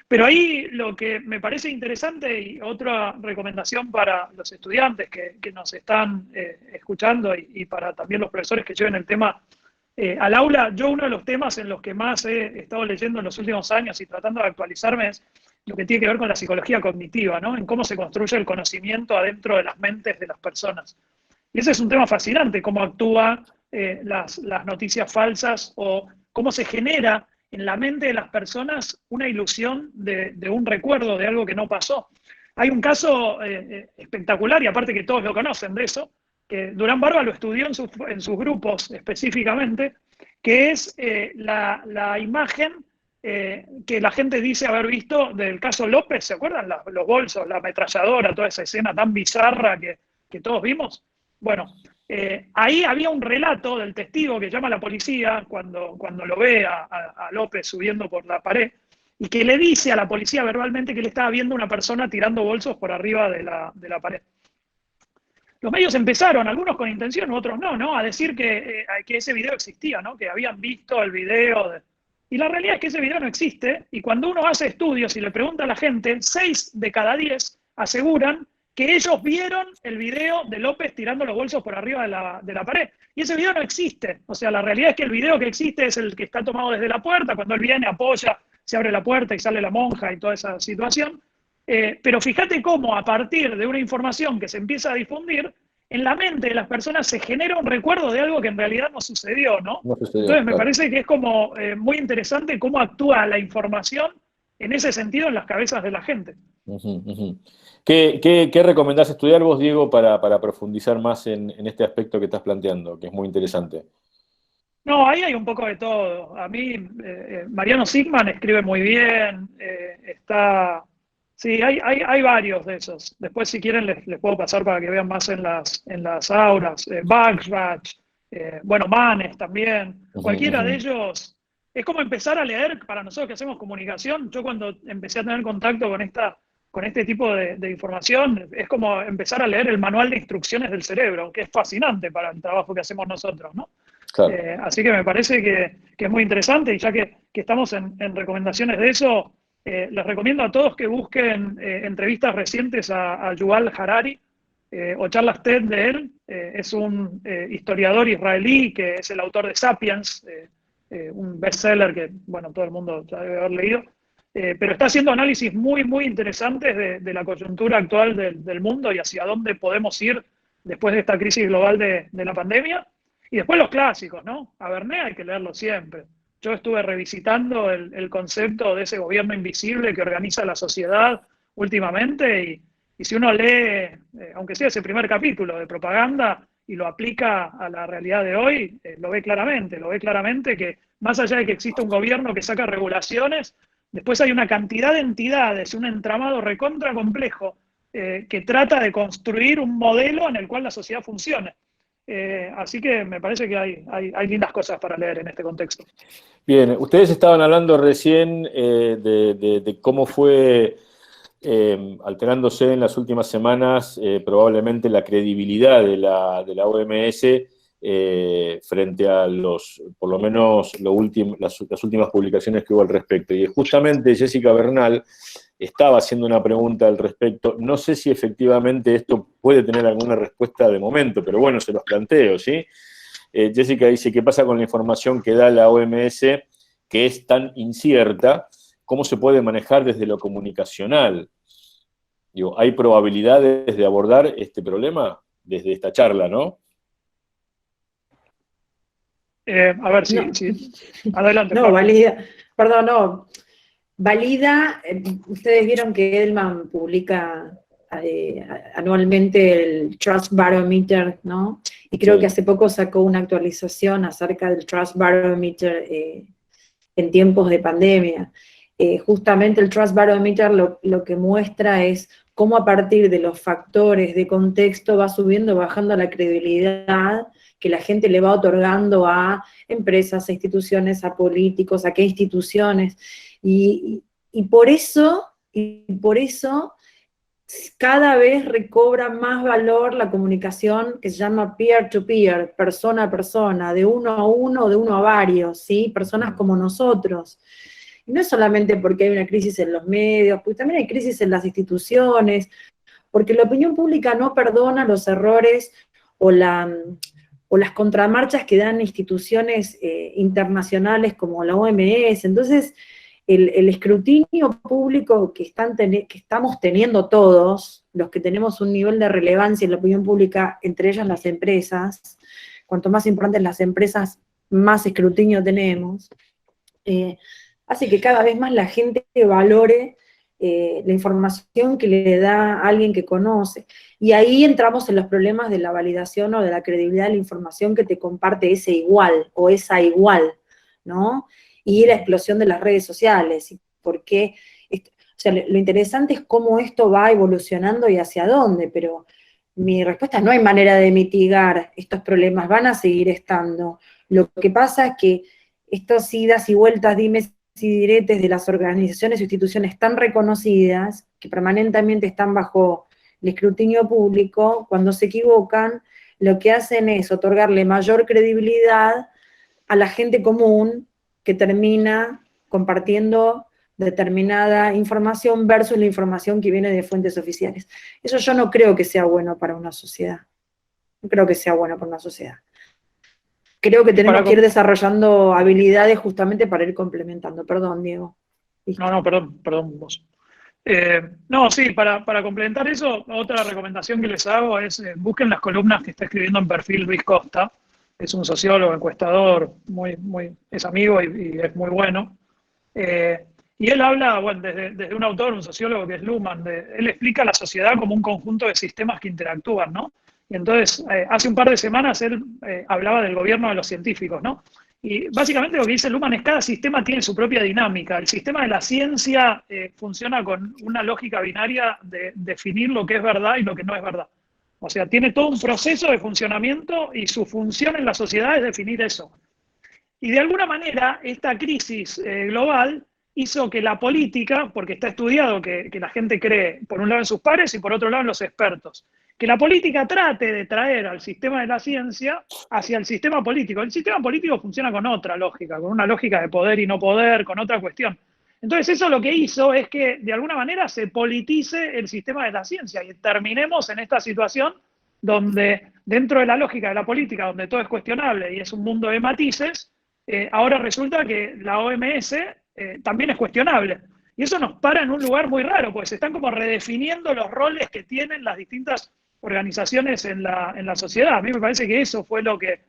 Pero ahí lo que me parece interesante, y otra recomendación para los estudiantes que nos están escuchando y para también los profesores que lleven el tema al aula, yo uno de los temas en los que más he estado leyendo en los últimos años y tratando de actualizarme es lo que tiene que ver con la psicología cognitiva, ¿no? En cómo se construye el conocimiento adentro de las mentes de las personas. Y ese es un tema fascinante, cómo actúan las noticias falsas o cómo se genera en la mente de las personas una ilusión de un recuerdo de algo que no pasó. Hay un caso espectacular, y aparte que todos lo conocen de eso, que Durán Barba lo estudió en sus grupos específicamente, que es la imagen que la gente dice haber visto del caso López. ¿Se acuerdan? Los bolsos, la ametralladora, toda esa escena tan bizarra que todos vimos. Bueno, ahí había un relato del testigo que llama a la policía cuando lo ve a López subiendo por la pared, y que le dice a la policía verbalmente que le estaba viendo una persona tirando bolsos por arriba de la pared. Los medios empezaron, algunos con intención, otros no, a decir que ese video existía, ¿no? Que habían visto el video. Y la realidad es que ese video no existe, y cuando uno hace estudios y le pregunta a la gente, 6 de cada 10 aseguran que ellos vieron el video de López tirando los bolsos por arriba de la pared. Y ese video no existe. O sea, la realidad es que el video que existe es el que está tomado desde la puerta, cuando él viene, apoya, se abre la puerta y sale la monja y toda esa situación. Pero fíjate cómo a partir de una información que se empieza a difundir, en la mente de las personas se genera un recuerdo de algo que en realidad no sucedió, ¿no? No sucedió, Entonces me claro. parece que es como muy interesante cómo actúa la información en ese sentido en las cabezas de la gente. Ujú, ujú. ¿Qué recomendás estudiar vos, Diego, para profundizar más en este aspecto que estás planteando, que es muy interesante? No, ahí hay un poco de todo. A mí, Mariano Sigman escribe muy bien, sí, hay varios de esos. Después, si quieren, les puedo pasar para que vean más en las aulas. Bachrach, bueno, Manes también. Cualquiera de ellos. Es como empezar a leer, para nosotros que hacemos comunicación. Yo cuando empecé a tener contacto con este tipo de información, es como empezar a leer el manual de instrucciones del cerebro, que es fascinante para el trabajo que hacemos nosotros, ¿no? Claro. Así que me parece que es muy interesante, y ya que estamos en recomendaciones de eso, les recomiendo a todos que busquen entrevistas recientes a Yuval Harari o charlas TED de él. Es un historiador israelí que es el autor de Sapiens, un bestseller que, bueno, todo el mundo ya debe haber leído, pero está haciendo análisis muy, muy interesantes de la coyuntura actual del mundo y hacia dónde podemos ir después de esta crisis global de la pandemia. Y después los clásicos, ¿no? A Vernet hay que leerlo siempre. Yo estuve revisitando el concepto de ese gobierno invisible que organiza la sociedad últimamente, y si uno lee, aunque sea ese primer capítulo de propaganda, y lo aplica a la realidad de hoy, lo ve claramente que más allá de que exista un gobierno que saca regulaciones, después hay una cantidad de entidades, un entramado recontra complejo que trata de construir un modelo en el cual la sociedad funcione. Así que me parece que hay lindas cosas para leer en este contexto. Bien, ustedes estaban hablando recién de cómo fue alterándose en las últimas semanas probablemente la credibilidad de la OMS frente a por lo menos las últimas publicaciones que hubo al respecto. Y justamente Jessica Bernal estaba haciendo una pregunta al respecto. No sé si efectivamente esto puede tener alguna respuesta de momento, pero bueno, se los planteo, ¿sí? Jessica dice, ¿qué pasa con la información que da la OMS que es tan incierta? ¿Cómo se puede manejar desde lo comunicacional? Digo, ¿hay probabilidades de abordar este problema desde esta charla, no? A ver si... No. Sí. Adelante. No, valida, ustedes vieron que Edelman publica anualmente el Trust Barometer, ¿no? Y creo que hace poco sacó una actualización acerca del Trust Barometer en tiempos de pandemia. justamente el Trust Barometer lo que muestra es cómo a partir de los factores de contexto va subiendo o bajando la credibilidad que la gente le va otorgando a empresas, a instituciones, a políticos, a qué instituciones. Y por eso cada vez recobra más valor la comunicación que se llama peer-to-peer, persona a persona, de uno a uno, de uno a varios, ¿sí? Personas como nosotros. Y no es solamente porque hay una crisis en los medios, porque también hay crisis en las instituciones, porque la opinión pública no perdona los errores o las contramarchas que dan instituciones internacionales como la OMS. Entonces, el escrutinio público que estamos teniendo todos, los que tenemos un nivel de relevancia en la opinión pública, entre ellas las empresas, cuanto más importantes las empresas, más escrutinio tenemos, hace que cada vez más la gente valore la información que le da a alguien que conoce. Y ahí entramos en los problemas de la validación o de la credibilidad de la información que te comparte ese igual o esa igual, ¿no? Y la explosión de las redes sociales, y por qué, o sea, lo interesante es cómo esto va evolucionando y hacia dónde, pero mi respuesta es: no hay manera de mitigar estos problemas, van a seguir estando. Lo que pasa es que estas idas y vueltas, dimes y diretes de las organizaciones o instituciones tan reconocidas, que permanentemente están bajo el escrutinio público, cuando se equivocan, lo que hacen es otorgarle mayor credibilidad a la gente común, que termina compartiendo determinada información versus la información que viene de fuentes oficiales. Eso yo no creo que sea bueno para una sociedad. No creo que sea bueno para una sociedad. Creo que tenemos que ir desarrollando habilidades justamente para ir complementando. Perdón, Diego. No, perdón vos. No, sí, para complementar eso, otra recomendación que les hago es busquen las columnas que está escribiendo en Perfil Luis Costa. Es un sociólogo, encuestador, es amigo y es muy bueno. Y él habla, bueno, desde un autor, un sociólogo que es Luhmann, él explica la sociedad como un conjunto de sistemas que interactúan, ¿no? Y entonces, hace un par de semanas él hablaba del gobierno de los científicos, ¿no? Y básicamente lo que dice Luhmann es que cada sistema tiene su propia dinámica. El sistema de la ciencia funciona con una lógica binaria de definir lo que es verdad y lo que no es verdad. O sea, tiene todo un proceso de funcionamiento y su función en la sociedad es definir eso. Y de alguna manera, esta crisis global hizo que la política, porque está estudiado que la gente cree por un lado en sus pares y por otro lado en los expertos, que la política trate de traer al sistema de la ciencia hacia el sistema político. El sistema político funciona con otra lógica, con una lógica de poder y no poder, con otra cuestión. Entonces eso lo que hizo es que de alguna manera se politice el sistema de la ciencia y terminemos en esta situación donde dentro de la lógica de la política, donde todo es cuestionable y es un mundo de matices, ahora resulta que la OMS también es cuestionable. Y eso nos para en un lugar muy raro, porque se están como redefiniendo los roles que tienen las distintas organizaciones en la sociedad. A mí me parece que eso fue lo que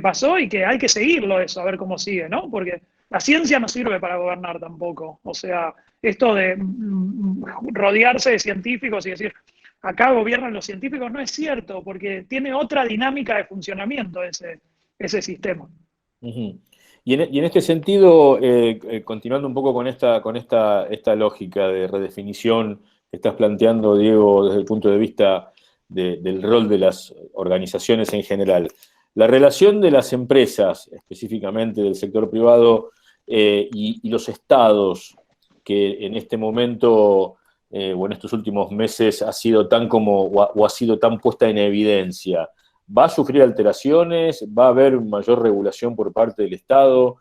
pasó y que hay que seguirlo eso, a ver cómo sigue, ¿no? Porque la ciencia no sirve para gobernar tampoco. O sea, esto de rodearse de científicos y decir, acá gobiernan los científicos, no es cierto, porque tiene otra dinámica de funcionamiento ese sistema. Uh-huh. Y en este sentido, continuando un poco con esta lógica de redefinición que estás planteando, Diego, desde el punto de vista del rol de las organizaciones en general, la relación de las empresas, específicamente del sector privado, y los estados, que en este momento, o en estos últimos meses, ha sido ha sido tan puesta en evidencia, ¿va a sufrir alteraciones? ¿Va a haber mayor regulación por parte del Estado?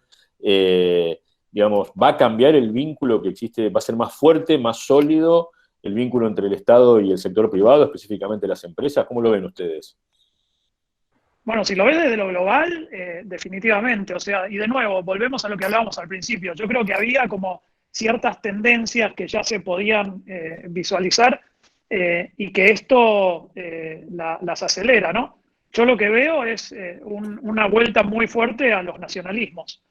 Digamos, ¿va a cambiar el vínculo que existe? ¿Va a ser más fuerte, más sólido el vínculo entre el Estado y el sector privado, específicamente las empresas? ¿Cómo lo ven ustedes? Bueno, si lo ves desde lo global, definitivamente. O sea, y de nuevo, volvemos a lo que hablábamos al principio. Yo creo que había como ciertas tendencias que ya se podían visualizar y que esto las acelera, ¿no? Yo lo que veo es una vuelta muy fuerte a los nacionalismos.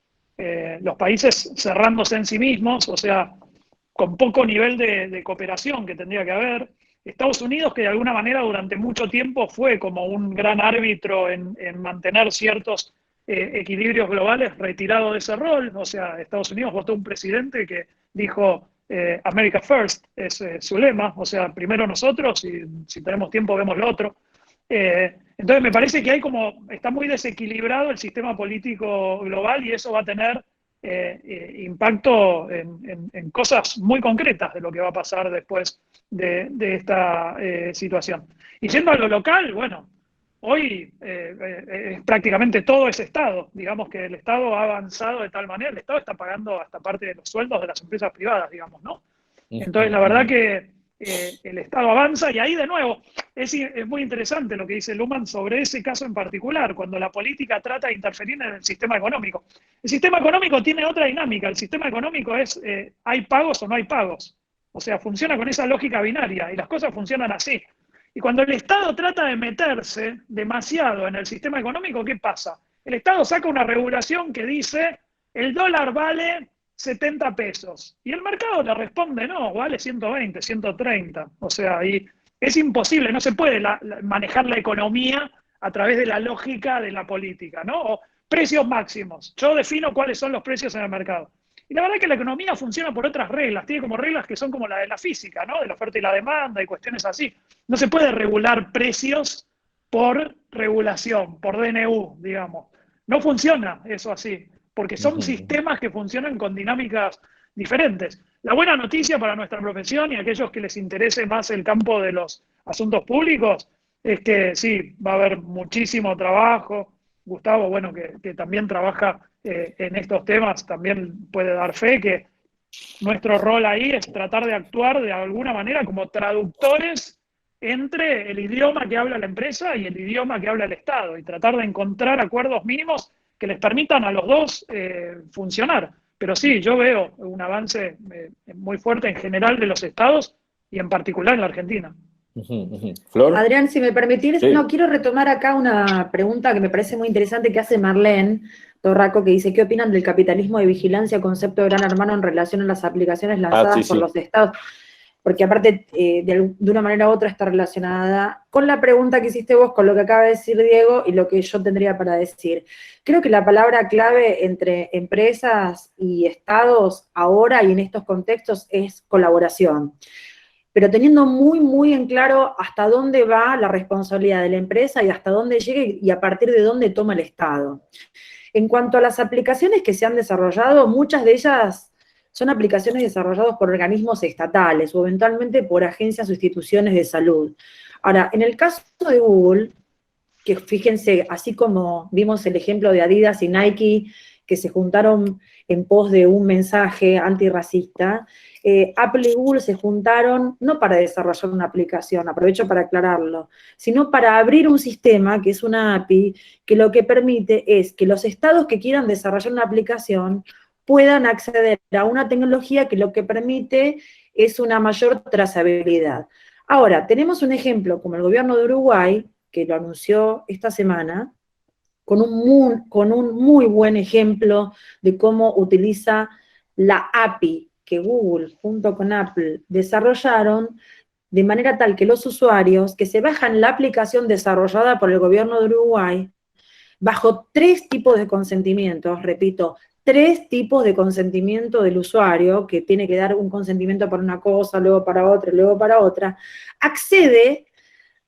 Los países cerrándose en sí mismos, o sea, con poco nivel de cooperación que tendría que haber. Estados Unidos, que de alguna manera durante mucho tiempo fue como un gran árbitro en mantener ciertos equilibrios globales retirado de ese rol. O sea, Estados Unidos votó un presidente que dijo America First, es su lema, o sea, primero nosotros y si tenemos tiempo vemos lo otro. Entonces me parece que está muy desequilibrado el sistema político global y eso va a tener impacto en cosas muy concretas de lo que va a pasar después de esta situación. Y yendo a lo local, bueno, hoy prácticamente todo es Estado. Digamos que el Estado ha avanzado de tal manera, el Estado está pagando hasta parte de los sueldos de las empresas privadas, digamos, ¿no? Entonces, la verdad que el Estado avanza y ahí de nuevo es muy interesante lo que dice Luhmann sobre ese caso en particular, cuando la política trata de interferir en el sistema económico. El sistema económico tiene otra dinámica, el sistema económico es hay pagos o no hay pagos, o sea, funciona con esa lógica binaria y las cosas funcionan así. Y cuando el Estado trata de meterse demasiado en el sistema económico, ¿qué pasa? El Estado saca una regulación que dice el dólar vale 70 pesos. Y el mercado le responde, no, vale 120, 130. O sea, y es imposible, no se puede manejar la economía a través de la lógica de la política, ¿no? O precios máximos. Yo defino cuáles son los precios en el mercado. Y la verdad es que la economía funciona por otras reglas, tiene como reglas que son como la de la física, ¿no? De la oferta y la demanda y cuestiones así. No se puede regular precios por regulación, por DNU, digamos. No funciona eso así, porque son sistemas que funcionan con dinámicas diferentes. La buena noticia para nuestra profesión y aquellos que les interese más el campo de los asuntos públicos es que sí, va a haber muchísimo trabajo. Gustavo, bueno, que también trabaja en estos temas, también puede dar fe que nuestro rol ahí es tratar de actuar de alguna manera como traductores entre el idioma que habla la empresa y el idioma que habla el Estado y tratar de encontrar acuerdos mínimos que les permitan a los dos funcionar. Pero sí, yo veo un avance muy fuerte en general de los estados y en particular en la Argentina. ¿Flor? Adrián, si me permitís, Sí. no, quiero retomar acá una pregunta que me parece muy interesante que hace Marlene Torraco, que dice, ¿qué opinan del capitalismo de vigilancia, concepto de gran hermano en relación a las aplicaciones lanzadas por los estados? Porque aparte, de una manera u otra está relacionada con la pregunta que hiciste vos, con lo que acaba de decir Diego y lo que yo tendría para decir. Creo que la palabra clave entre empresas y estados ahora y en estos contextos es colaboración. Pero teniendo muy, muy en claro hasta dónde va la responsabilidad de la empresa y hasta dónde llega y a partir de dónde toma el Estado. En cuanto a las aplicaciones que se han desarrollado, muchas de ellas son aplicaciones desarrolladas por organismos estatales o eventualmente por agencias o instituciones de salud. Ahora, en el caso de Google, que fíjense, así como vimos el ejemplo de Adidas y Nike, que se juntaron en pos de un mensaje antirracista, Apple y Google se juntaron no para desarrollar una aplicación, aprovecho para aclararlo, sino para abrir un sistema, que es una API, que lo que permite es que los estados que quieran desarrollar una aplicación puedan acceder a una tecnología que lo que permite es una mayor trazabilidad. Ahora, tenemos un ejemplo como el gobierno de Uruguay, que lo anunció esta semana, con un muy buen ejemplo de cómo utiliza la API que Google junto con Apple desarrollaron, de manera tal que los usuarios que se bajan la aplicación desarrollada por el gobierno de Uruguay, bajo 3 tipos de consentimientos, repito, 3 tipos de consentimiento del usuario, que tiene que dar un consentimiento para una cosa, luego para otra, luego para otra, accede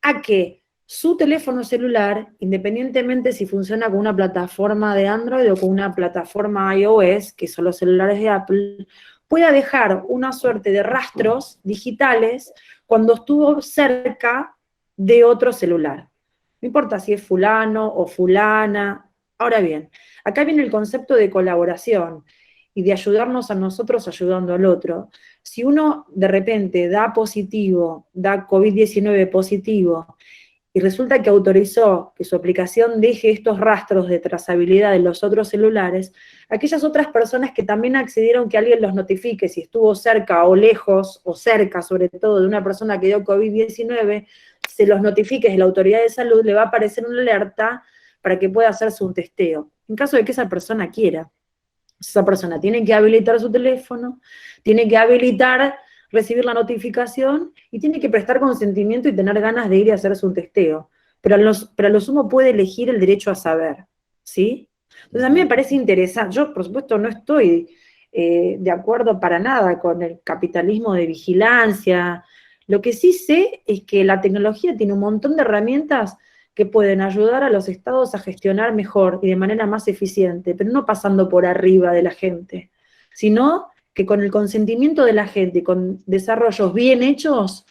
a que su teléfono celular, independientemente si funciona con una plataforma de Android o con una plataforma iOS, que son los celulares de Apple, pueda dejar una suerte de rastros digitales cuando estuvo cerca de otro celular. No importa si es fulano o fulana. Ahora bien, acá viene el concepto de colaboración y de ayudarnos a nosotros ayudando al otro. Si uno de repente da positivo, da COVID-19 positivo, y resulta que autorizó que su aplicación deje estos rastros de trazabilidad en los otros celulares, aquellas otras personas que también accedieron que alguien los notifique si estuvo cerca o lejos, o cerca sobre todo de una persona que dio COVID-19, se los notifique de la autoridad de salud, le va a aparecer una alerta para que pueda hacerse un testeo, en caso de que esa persona quiera. Esa persona tiene que habilitar su teléfono, tiene que habilitar recibir la notificación y tiene que prestar consentimiento y tener ganas de ir a hacerse un testeo. Pero a lo sumo puede elegir el derecho a saber, ¿sí? Entonces, a mí me parece interesante. Yo, por supuesto, no estoy de acuerdo para nada con el capitalismo de vigilancia. Lo que sí sé es que la tecnología tiene un montón de herramientas que pueden ayudar a los estados a gestionar mejor y de manera más eficiente, pero no pasando por arriba de la gente, sino que con el consentimiento de la gente y con desarrollos bien hechos,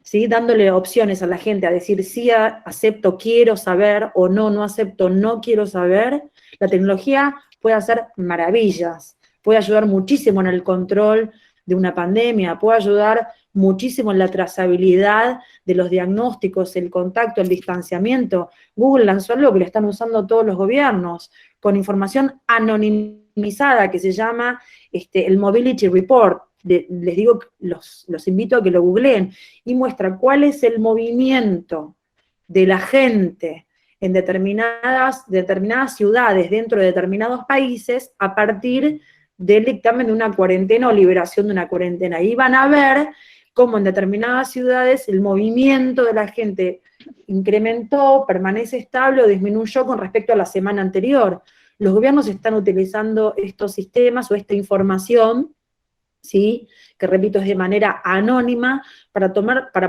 ¿sí? Dándole opciones a la gente a decir sí, acepto, quiero saber, o no, no acepto, no quiero saber, la tecnología puede hacer maravillas, puede ayudar muchísimo en el control de una pandemia, puede ayudar muchísimo en la trazabilidad de los diagnósticos, el contacto, el distanciamiento. Google lanzó algo que le están usando todos los gobiernos, con información anonimizada que se llama el Mobility Report. Les digo, los invito a que lo googleen, y muestra cuál es el movimiento de la gente en determinadas ciudades dentro de determinados países a partir del dictamen de una cuarentena o liberación de una cuarentena. Y van a ver cómo en determinadas ciudades el movimiento de la gente incrementó, permanece estable o disminuyó con respecto a la semana anterior. Los gobiernos están utilizando estos sistemas o esta información, ¿sí? Que repito, es de manera anónima, para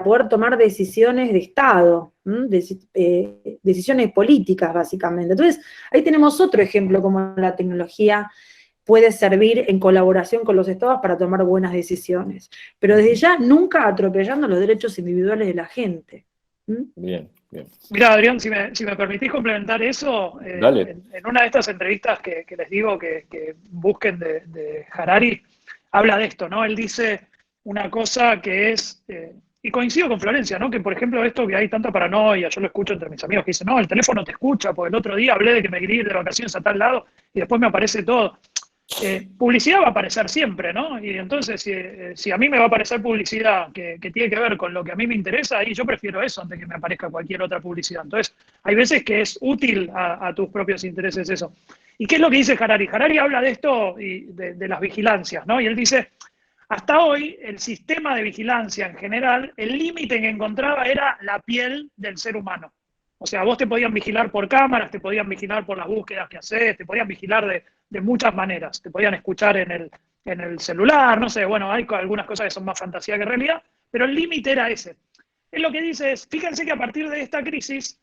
poder tomar decisiones de Estado, decisiones políticas, básicamente. Entonces, ahí tenemos otro ejemplo, como la tecnología puede servir en colaboración con los estados para tomar buenas decisiones. Pero desde ya, nunca atropellando los derechos individuales de la gente. Bien, bien. Mira, Adrián, si me permitís complementar eso, Dale. en una de estas entrevistas que les digo que busquen de Harari, habla de esto, ¿no? Él dice una cosa que es, y coincido con Florencia, ¿no? Que por ejemplo esto que hay tanta paranoia, yo lo escucho entre mis amigos que dicen, no, el teléfono te escucha, porque el otro día hablé de que me quería ir de vacaciones a tal lado y después me aparece todo. Publicidad va a aparecer siempre, ¿no? Y entonces, si a mí me va a aparecer publicidad que tiene que ver con lo que a mí me interesa, ahí yo prefiero eso antes que me aparezca cualquier otra publicidad. Entonces, hay veces que es útil a tus propios intereses eso. ¿Y qué es lo que dice Harari? Harari habla de esto y de las vigilancias, ¿no? Y él dice, hasta hoy, el sistema de vigilancia en general, el límite que encontraba era la piel del ser humano. O sea, vos te podían vigilar por cámaras, te podían vigilar por las búsquedas que haces, te podían vigilar de muchas maneras. Te podían escuchar en el celular, no sé, bueno, hay algunas cosas que son más fantasía que realidad, pero el límite era ese. Él lo que dice es, fíjense que a partir de esta crisis,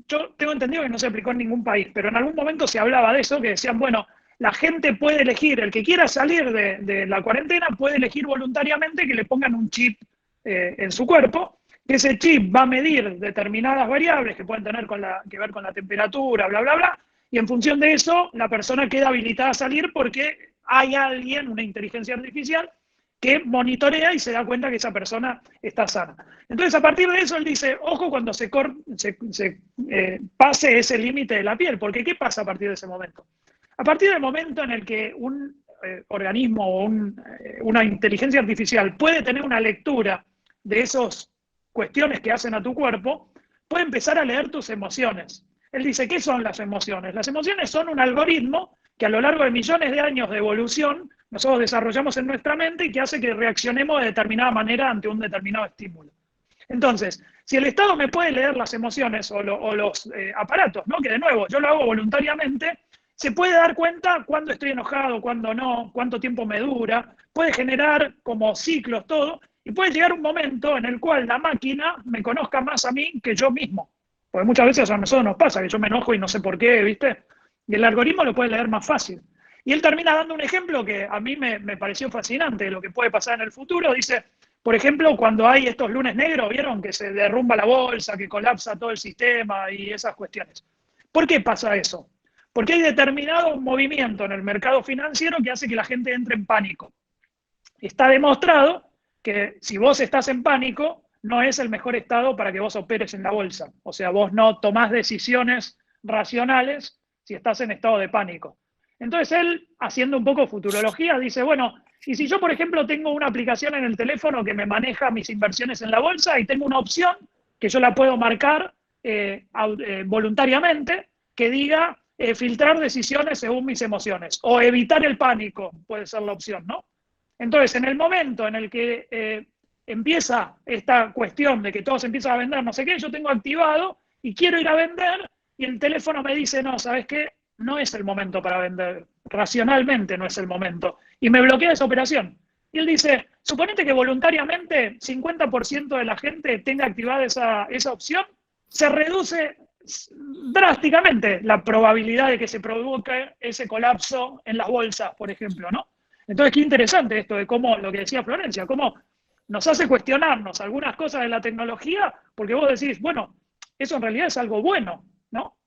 yo tengo entendido que no se aplicó en ningún país, pero en algún momento se hablaba de eso, que decían, bueno, la gente puede elegir, el que quiera salir de la cuarentena puede elegir voluntariamente que le pongan un chip en su cuerpo, que ese chip va a medir determinadas variables que pueden tener que ver con la temperatura, bla, bla, bla, y en función de eso la persona queda habilitada a salir porque hay alguien, una inteligencia artificial, que monitorea y se da cuenta que esa persona está sana. Entonces, a partir de eso, él dice, ojo cuando se pase ese límite de la piel, porque ¿qué pasa a partir de ese momento? A partir del momento en el que un organismo o una inteligencia artificial puede tener una lectura de esas cuestiones que hacen a tu cuerpo, puede empezar a leer tus emociones. Él dice, ¿qué son las emociones? Las emociones son un algoritmo que a lo largo de millones de años de evolución nosotros desarrollamos en nuestra mente y que hace que reaccionemos de determinada manera ante un determinado estímulo. Entonces, si el Estado me puede leer las emociones o los aparatos, ¿no? Que de nuevo, yo lo hago voluntariamente, se puede dar cuenta cuándo estoy enojado, cuándo no, cuánto tiempo me dura, puede generar como ciclos todo, y puede llegar un momento en el cual la máquina me conozca más a mí que yo mismo. Porque muchas veces a nosotros nos pasa que yo me enojo y no sé por qué, ¿viste? Y el algoritmo lo puede leer más fácil. Y él termina dando un ejemplo que a mí me pareció fascinante de lo que puede pasar en el futuro. Dice, por ejemplo, cuando hay estos lunes negros, ¿vieron? Que se derrumba la bolsa, que colapsa todo el sistema y esas cuestiones. ¿Por qué pasa eso? Porque hay determinado movimiento en el mercado financiero que hace que la gente entre en pánico. Está demostrado que si vos estás en pánico, no es el mejor estado para que vos operes en la bolsa. O sea, vos no tomás decisiones racionales si estás en estado de pánico. Entonces él, haciendo un poco futurología, dice, bueno, y si yo, por ejemplo, tengo una aplicación en el teléfono que me maneja mis inversiones en la bolsa y tengo una opción que yo la puedo marcar voluntariamente, que diga filtrar decisiones según mis emociones, o evitar el pánico, puede ser la opción, ¿no? Entonces, en el momento en el que empieza esta cuestión de que todos empiezan a vender no sé qué, yo tengo activado y quiero ir a vender y el teléfono me dice, no, ¿sabes qué? no es el momento para vender, racionalmente no es el momento, y me bloquea esa operación. Y él dice, suponete que voluntariamente 50% de la gente tenga activada esa opción, se reduce drásticamente la probabilidad de que se provoque ese colapso en las bolsas, por ejemplo, ¿no? Entonces, qué interesante esto de cómo, lo que decía Florencia, cómo nos hace cuestionarnos algunas cosas de la tecnología, porque vos decís, bueno, eso en realidad es algo bueno, ¿no?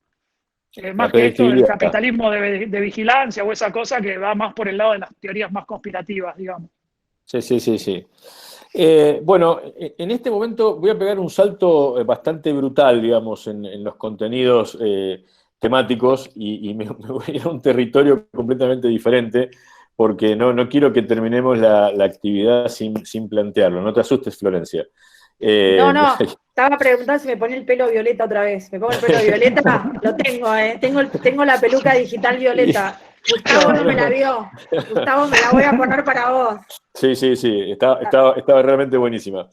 Más que esto del capitalismo de vigilancia o esa cosa que va más por el lado de las teorías más conspirativas, digamos. Sí. Bueno, en este momento voy a pegar un salto bastante brutal, digamos, en los contenidos temáticos y me voy a ir a un territorio completamente diferente porque no quiero que terminemos la actividad sin plantearlo. No te asustes, Florencia. No, estaba preguntando si me ponía el pelo violeta otra vez. ¿Me pongo el pelo violeta? Lo tengo, tengo la peluca digital violeta. Gustavo no me la vio. Gustavo, me la voy a poner para vos. Sí, estaba realmente buenísima.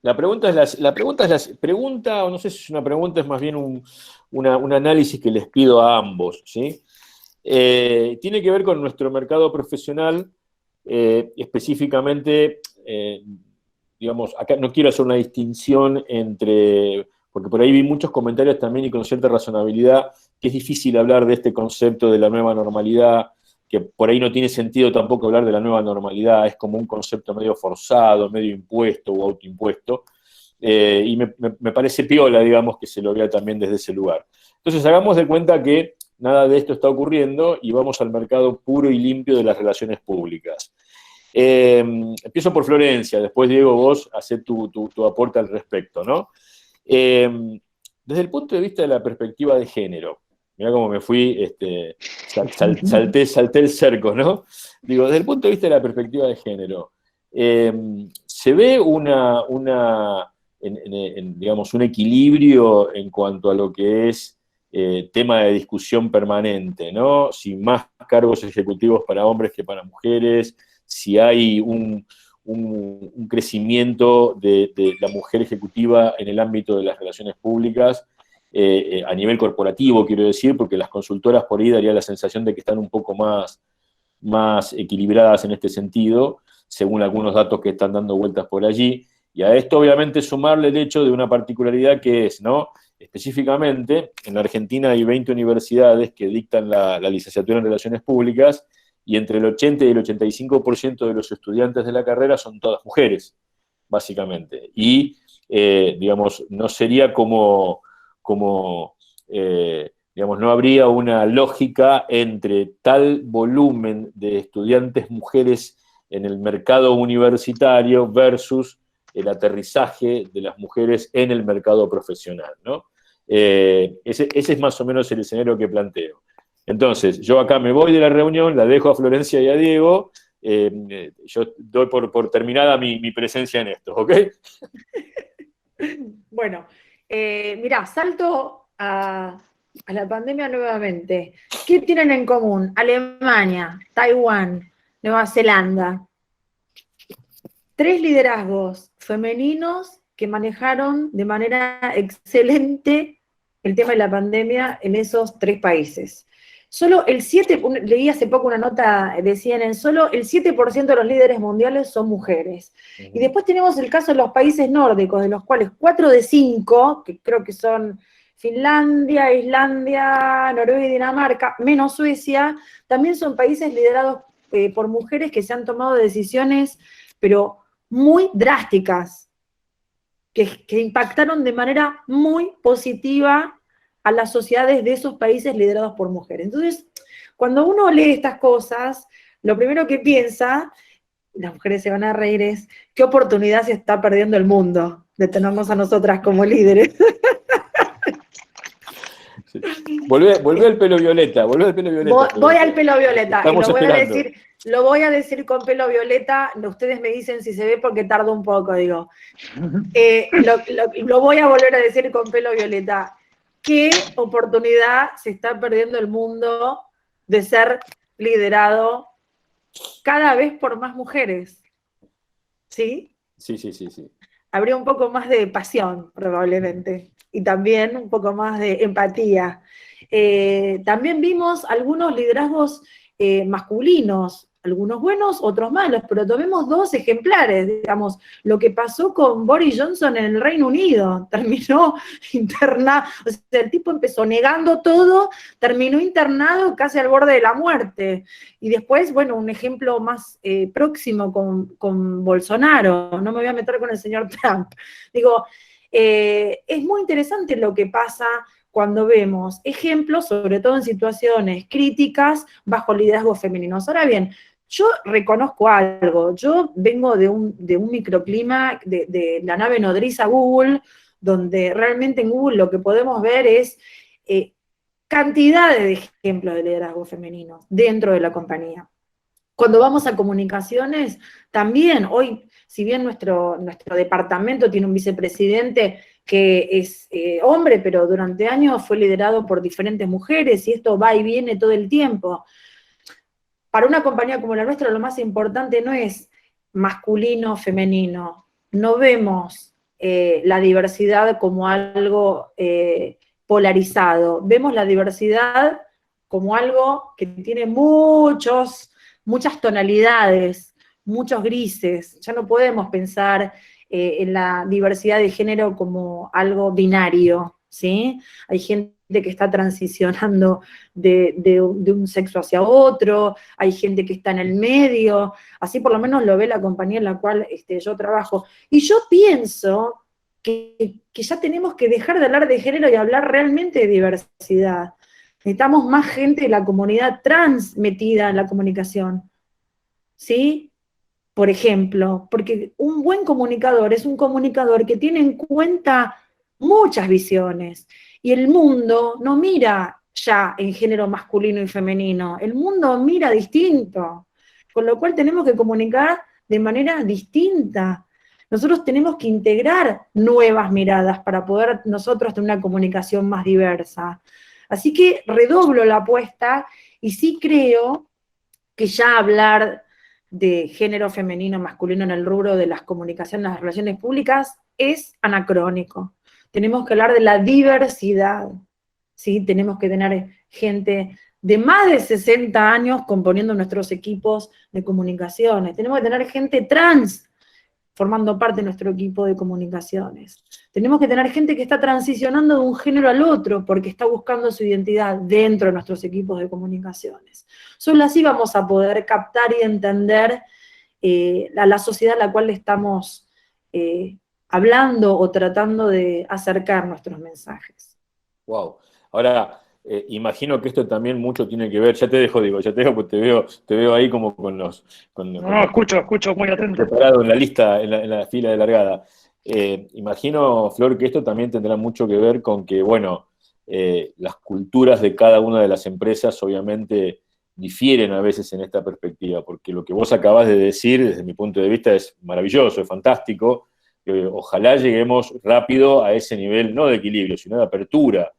La pregunta, o no sé si es una pregunta, es más bien un análisis que les pido a ambos, ¿sí? Tiene que ver con nuestro mercado profesional, específicamente, digamos, acá no quiero hacer una distinción entre, porque por ahí vi muchos comentarios también y con cierta razonabilidad, que es difícil hablar de este concepto de la nueva normalidad, que por ahí no tiene sentido tampoco hablar de la nueva normalidad, es como un concepto medio forzado, medio impuesto o autoimpuesto, y me parece piola, digamos, que se lo vea también desde ese lugar. Entonces, hagamos de cuenta que nada de esto está ocurriendo y vamos al mercado puro y limpio de las relaciones públicas. Empiezo por Florencia, después Diego, vos hacé tu aporte al respecto, ¿no? Desde el punto de vista de la perspectiva de género, mirá cómo me fui, salté el cerco, ¿no? Digo, desde el punto de vista de la perspectiva de género, ¿se ve digamos, un equilibrio en cuanto a lo que es tema de discusión permanente, ¿no? Si más cargos ejecutivos para hombres que para mujeres, si hay un crecimiento de la mujer ejecutiva en el ámbito de las relaciones públicas, a nivel corporativo, quiero decir, porque las consultoras por ahí daría la sensación de que están un poco más equilibradas en este sentido, según algunos datos que están dando vueltas por allí, y a esto obviamente sumarle el hecho de una particularidad que es, ¿no? Específicamente, en la Argentina hay 20 universidades que dictan la licenciatura en Relaciones Públicas, y entre el 80 y el 85% de los estudiantes de la carrera son todas mujeres, básicamente. Y, digamos, no sería digamos, no habría una lógica entre tal volumen de estudiantes mujeres en el mercado universitario versus el aterrizaje de las mujeres en el mercado profesional, ¿no? Ese es más o menos el escenario que planteo. Entonces, yo acá me voy de la reunión, la dejo a Florencia y a Diego, yo doy por terminada mi presencia en esto, ¿ok? Bueno, mirá, salto a la pandemia nuevamente. ¿Qué tienen en común? Alemania, Taiwán, Nueva Zelanda. 3 liderazgos femeninos que manejaron de manera excelente el tema de la pandemia en esos 3 países. Solo el 7%, leí hace poco una nota de CNN, solo el 7% de los líderes mundiales son mujeres. Y después tenemos el caso de los países nórdicos, de los cuales 4 de 5, que creo que son Finlandia, Islandia, Noruega y Dinamarca, menos Suecia, también son países liderados por mujeres que se han tomado decisiones, pero muy drásticas, que impactaron de manera muy positiva a las sociedades de esos países liderados por mujeres. Entonces, cuando uno lee estas cosas, lo primero que piensa, las mujeres se van a reír, es qué oportunidad se está perdiendo el mundo de tenernos a nosotras como líderes. Sí. Volvé al pelo violeta, volvé al pelo violeta. Voy al pelo violeta, estamos y esperando. lo voy a decir con pelo violeta, ustedes me dicen si se ve porque tardo un poco, digo. Lo voy a volver a decir con pelo violeta. ¿Qué oportunidad se está perdiendo el mundo de ser liderado cada vez por más mujeres? ¿Sí? Sí. habría un poco más de pasión, probablemente, y también un poco más de empatía. También vimos algunos liderazgos masculinos, algunos buenos, otros malos, pero tomemos dos ejemplares, digamos, lo que pasó con Boris Johnson en el Reino Unido, terminó internado, o sea, el tipo empezó negando todo, terminó internado casi al borde de la muerte, y después, bueno, un ejemplo más próximo con Bolsonaro, no me voy a meter con el señor Trump, digo, es muy interesante lo que pasa cuando vemos ejemplos, sobre todo en situaciones críticas, bajo liderazgos femeninos. Ahora bien, yo reconozco algo, yo vengo de un microclima de la nave nodriza Google, donde realmente en Google lo que podemos ver es cantidades de ejemplos de liderazgo femenino dentro de la compañía. Cuando vamos a comunicaciones, también hoy, si bien nuestro departamento tiene un vicepresidente que es hombre, pero durante años fue liderado por diferentes mujeres, y esto va y viene todo el tiempo. Para una compañía como la nuestra, lo más importante no es masculino, femenino. No vemos la diversidad como algo polarizado. Vemos la diversidad como algo que tiene muchas tonalidades, muchos grises. Ya no podemos pensar en la diversidad de género como algo binario, ¿sí? Hay gente que está transicionando de un sexo hacia otro, hay gente que está en el medio, así por lo menos lo ve la compañía en la cual yo trabajo. Y yo pienso que ya tenemos que dejar de hablar de género y hablar realmente de diversidad. Necesitamos más gente de la comunidad trans metida en la comunicación, ¿sí? Por ejemplo, porque un buen comunicador es un comunicador que tiene en cuenta muchas visiones, y el mundo no mira ya en género masculino y femenino, el mundo mira distinto, con lo cual tenemos que comunicar de manera distinta. Nosotros tenemos que integrar nuevas miradas para poder nosotros tener una comunicación más diversa. Así que redoblo la apuesta, y sí creo que ya hablar de género femenino, masculino en el rubro de las comunicaciones, las relaciones públicas, es anacrónico. Tenemos que hablar de la diversidad, ¿sí? Tenemos que tener gente de más de 60 años componiendo nuestros equipos de comunicaciones. Tenemos que tener gente trans formando parte de nuestro equipo de comunicaciones. Tenemos que tener gente que está transicionando de un género al otro porque está buscando su identidad dentro de nuestros equipos de comunicaciones. Solo así vamos a poder captar y entender la sociedad a la cual estamos hablando o tratando de acercar nuestros mensajes. Wow. Ahora, imagino que esto también mucho tiene que ver, ya te dejo, porque te veo ahí como con los... No, escucho muy atento. Preparado en la lista, en la fila de largada. Imagino, Flor, que esto también tendrá mucho que ver con que, bueno, las culturas de cada una de las empresas obviamente difieren a veces en esta perspectiva, porque lo que vos acabás de decir, desde mi punto de vista, es maravilloso, es fantástico. Ojalá lleguemos rápido a ese nivel, no de equilibrio, sino de apertura,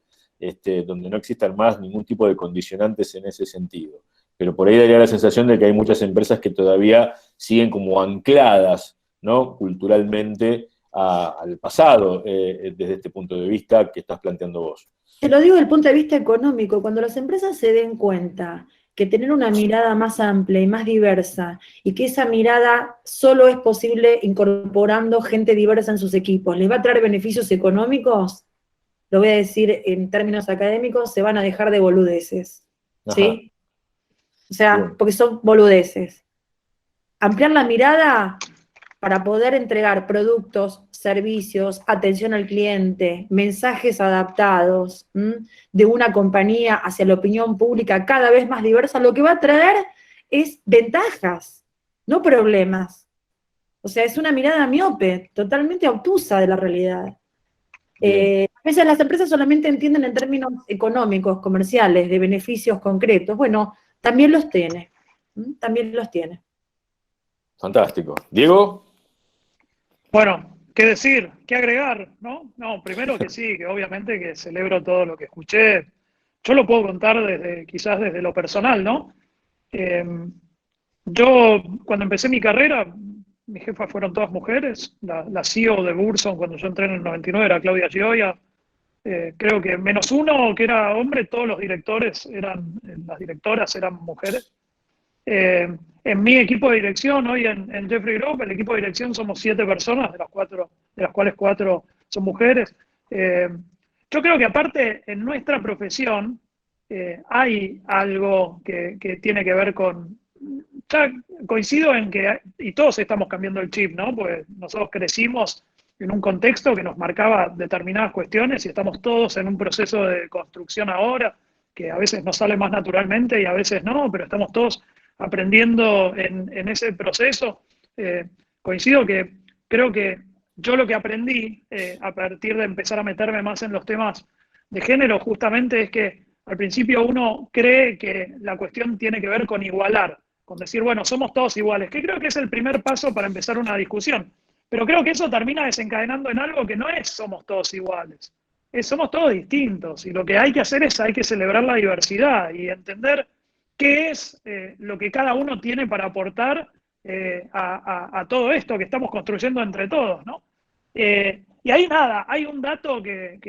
donde no existan más ningún tipo de condicionantes en ese sentido. Pero por ahí daría la sensación de que hay muchas empresas que todavía siguen como ancladas, ¿no?, culturalmente al pasado, desde este punto de vista que estás planteando vos. Te lo digo desde el punto de vista económico, cuando las empresas se den cuenta que tener una mirada más amplia y más diversa, y que esa mirada solo es posible incorporando gente diversa en sus equipos, les va a traer beneficios económicos, lo voy a decir en términos académicos, se van a dejar de boludeces, ¿sí? O sea, bien, porque son boludeces. Ampliar la mirada para poder entregar productos, servicios, atención al cliente, mensajes adaptados de una compañía hacia la opinión pública cada vez más diversa, lo que va a traer es ventajas, no problemas. O sea, es una mirada miope, totalmente obtusa de la realidad. A veces las empresas solamente entienden en términos económicos, comerciales, de beneficios concretos. Bueno, también los tiene. También los tiene. Fantástico. ¿Diego? Bueno, ¿qué decir? ¿Qué agregar? ¿No? No, primero que sí, que obviamente que celebro todo lo que escuché. Yo lo puedo contar quizás desde lo personal, ¿no? Yo, cuando empecé mi carrera, mis jefas fueron todas mujeres. La CEO de Burson, cuando yo entré en el 99, era Claudia Gioia. Creo que menos uno que era hombre, todos los directores las directoras eran mujeres. En mi equipo de dirección, hoy en Jeffrey Group, el equipo de dirección somos 7 personas, de las cuales 4 son mujeres. Yo creo que aparte en nuestra profesión hay algo que tiene que ver con... Ya coincido en que, y todos estamos cambiando el chip, ¿no? Pues nosotros crecimos en un contexto que nos marcaba determinadas cuestiones y estamos todos en un proceso de construcción ahora, que a veces nos sale más naturalmente y a veces no, pero estamos todos aprendiendo en ese proceso. Coincido que creo que yo lo que aprendí a partir de empezar a meterme más en los temas de género justamente es que al principio uno cree que la cuestión tiene que ver con igualar, con decir, bueno, somos todos iguales, que creo que es el primer paso para empezar una discusión. Pero creo que eso termina desencadenando en algo que no es somos todos iguales, somos todos distintos. Y lo que hay que hacer es hay que celebrar la diversidad y entender qué es lo que cada uno tiene para aportar a todo esto que estamos construyendo entre todos, ¿no? Y ahí nada, hay un dato que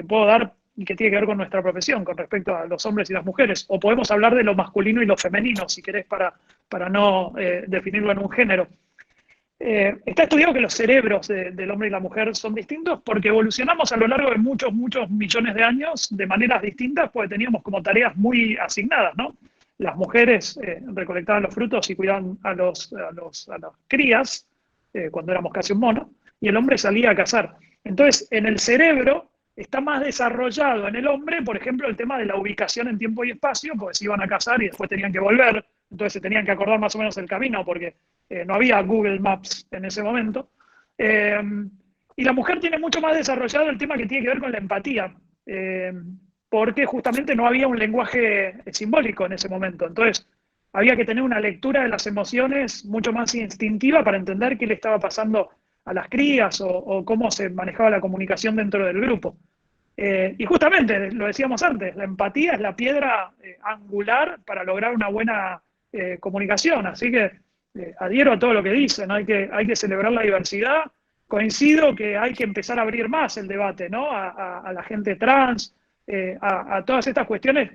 puedo dar y que tiene que ver con nuestra profesión, con respecto a los hombres y las mujeres. O podemos hablar de lo masculino y lo femenino, si querés, para no definirlo en un género. Está estudiado que los cerebros del hombre y la mujer son distintos porque evolucionamos a lo largo de muchos millones de años de maneras distintas, porque teníamos como tareas muy asignadas, ¿no? Las mujeres recolectaban los frutos y cuidaban a las crías, cuando éramos casi un mono, y el hombre salía a cazar. Entonces, en el cerebro está más desarrollado en el hombre, por ejemplo, el tema de la ubicación en tiempo y espacio, porque se iban a cazar y después tenían que volver, entonces se tenían que acordar más o menos el camino, porque no había Google Maps en ese momento. Y la mujer tiene mucho más desarrollado el tema que tiene que ver con la empatía, porque justamente no había un lenguaje simbólico en ese momento. Entonces, había que tener una lectura de las emociones mucho más instintiva para entender qué le estaba pasando a las crías o cómo se manejaba la comunicación dentro del grupo. Y justamente, lo decíamos antes, la empatía es la piedra angular para lograr una buena comunicación. Así que adhiero a todo lo que dicen, hay que celebrar la diversidad. Coincido que hay que empezar a abrir más el debate, ¿no? A la gente trans, a todas estas cuestiones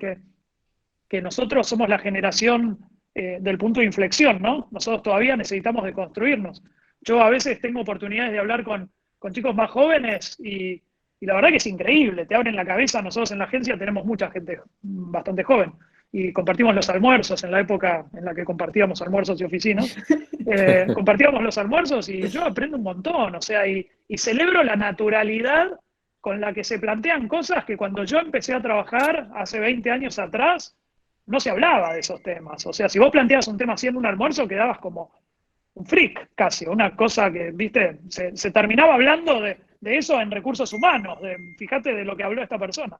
que nosotros somos la generación del punto de inflexión, ¿no? Nosotros todavía necesitamos deconstruirnos. Yo a veces tengo oportunidades de hablar con chicos más jóvenes y la verdad que es increíble, te abren la cabeza. Nosotros en la agencia tenemos mucha gente bastante joven y compartimos los almuerzos en la época en la que compartíamos almuerzos y oficinas. Compartíamos los almuerzos y yo aprendo un montón, o sea, y celebro la naturalidad con la que se plantean cosas que cuando yo empecé a trabajar hace 20 años atrás, no se hablaba de esos temas. O sea, si vos planteabas un tema haciendo un almuerzo, quedabas como un freak casi, una cosa que, viste, se terminaba hablando de eso en recursos humanos, fíjate de lo que habló esta persona.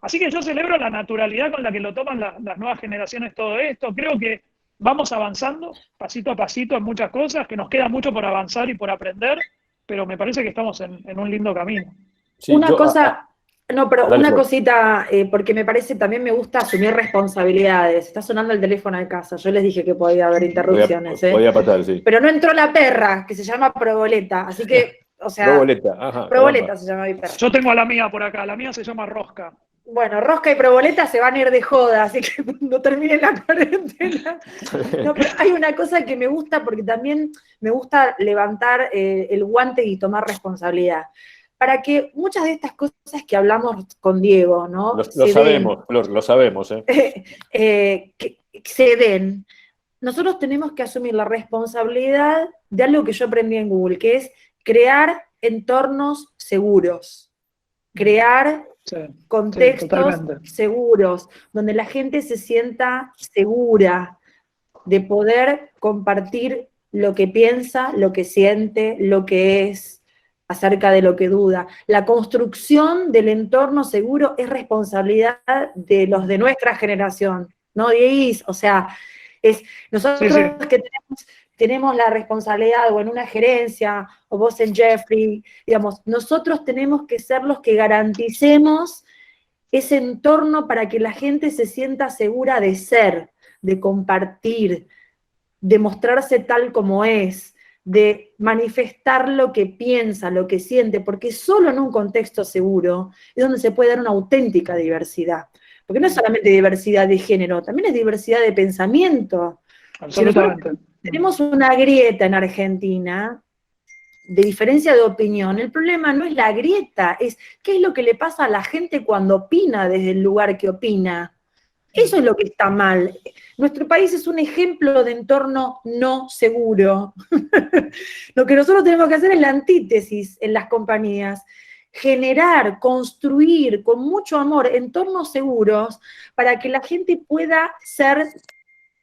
Así que yo celebro la naturalidad con la que lo toman las nuevas generaciones todo esto. Creo que vamos avanzando pasito a pasito en muchas cosas, que nos queda mucho por avanzar y por aprender, pero me parece que estamos en un lindo camino. Sí, una cosa... No, pero dale, una Flor. cosita, porque me parece, también me gusta asumir responsabilidades. Está sonando el teléfono de casa, yo les dije que podía haber interrupciones. Podía pasar, sí. Pero no entró la perra, que se llama Proboleta, así que, o sea... Proboleta, ajá. Proboleta se llama mi perra. Yo tengo a la mía por acá, la mía se llama Rosca. Bueno, Rosca y Proboleta se van a ir de joda, así que no terminen la cuarentena. No, pero hay una cosa que me gusta, porque también me gusta levantar el guante y tomar responsabilidad. Para que muchas de estas cosas que hablamos con Diego, ¿no? Lo sabemos, Flor, lo sabemos. Que se den. Nosotros tenemos que asumir la responsabilidad de algo que yo aprendí en Google, que es crear entornos seguros. Crear contextos seguros, donde la gente se sienta segura de poder compartir lo que piensa, lo que siente, lo que es, acerca de lo que duda. La construcción del entorno seguro es responsabilidad de los de nuestra generación, ¿no, Dieguis? O sea, nosotros que tenemos la responsabilidad, o en una gerencia, o vos en Jeffrey, digamos, nosotros tenemos que ser los que garanticemos ese entorno para que la gente se sienta segura de ser, de compartir, de mostrarse tal como es, de manifestar lo que piensa, lo que siente, porque solo en un contexto seguro es donde se puede dar una auténtica diversidad. Porque no es solamente diversidad de género, también es diversidad de pensamiento. Absolutamente. Si tenemos una grieta en Argentina, de diferencia de opinión, el problema no es la grieta, es qué es lo que le pasa a la gente cuando opina desde el lugar que opina. Eso es lo que está mal. Nuestro país es un ejemplo de entorno no seguro. Lo que nosotros tenemos que hacer es la antítesis en las compañías. Generar, construir con mucho amor entornos seguros para que la gente pueda ser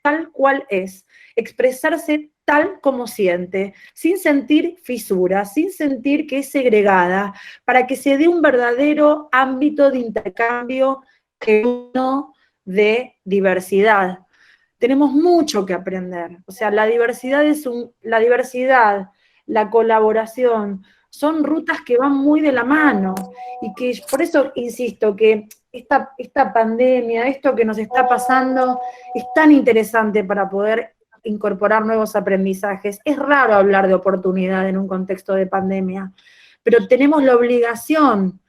tal cual es, expresarse tal como siente, sin sentir fisuras, sin sentir que es segregada, para que se dé un verdadero ámbito de intercambio genuino de diversidad. Tenemos mucho que aprender. O sea, la diversidad, la colaboración, son rutas que van muy de la mano. Y que por eso insisto que esta pandemia, esto que nos está pasando, es tan interesante para poder incorporar nuevos aprendizajes. Es raro hablar de oportunidad en un contexto de pandemia, pero tenemos la obligación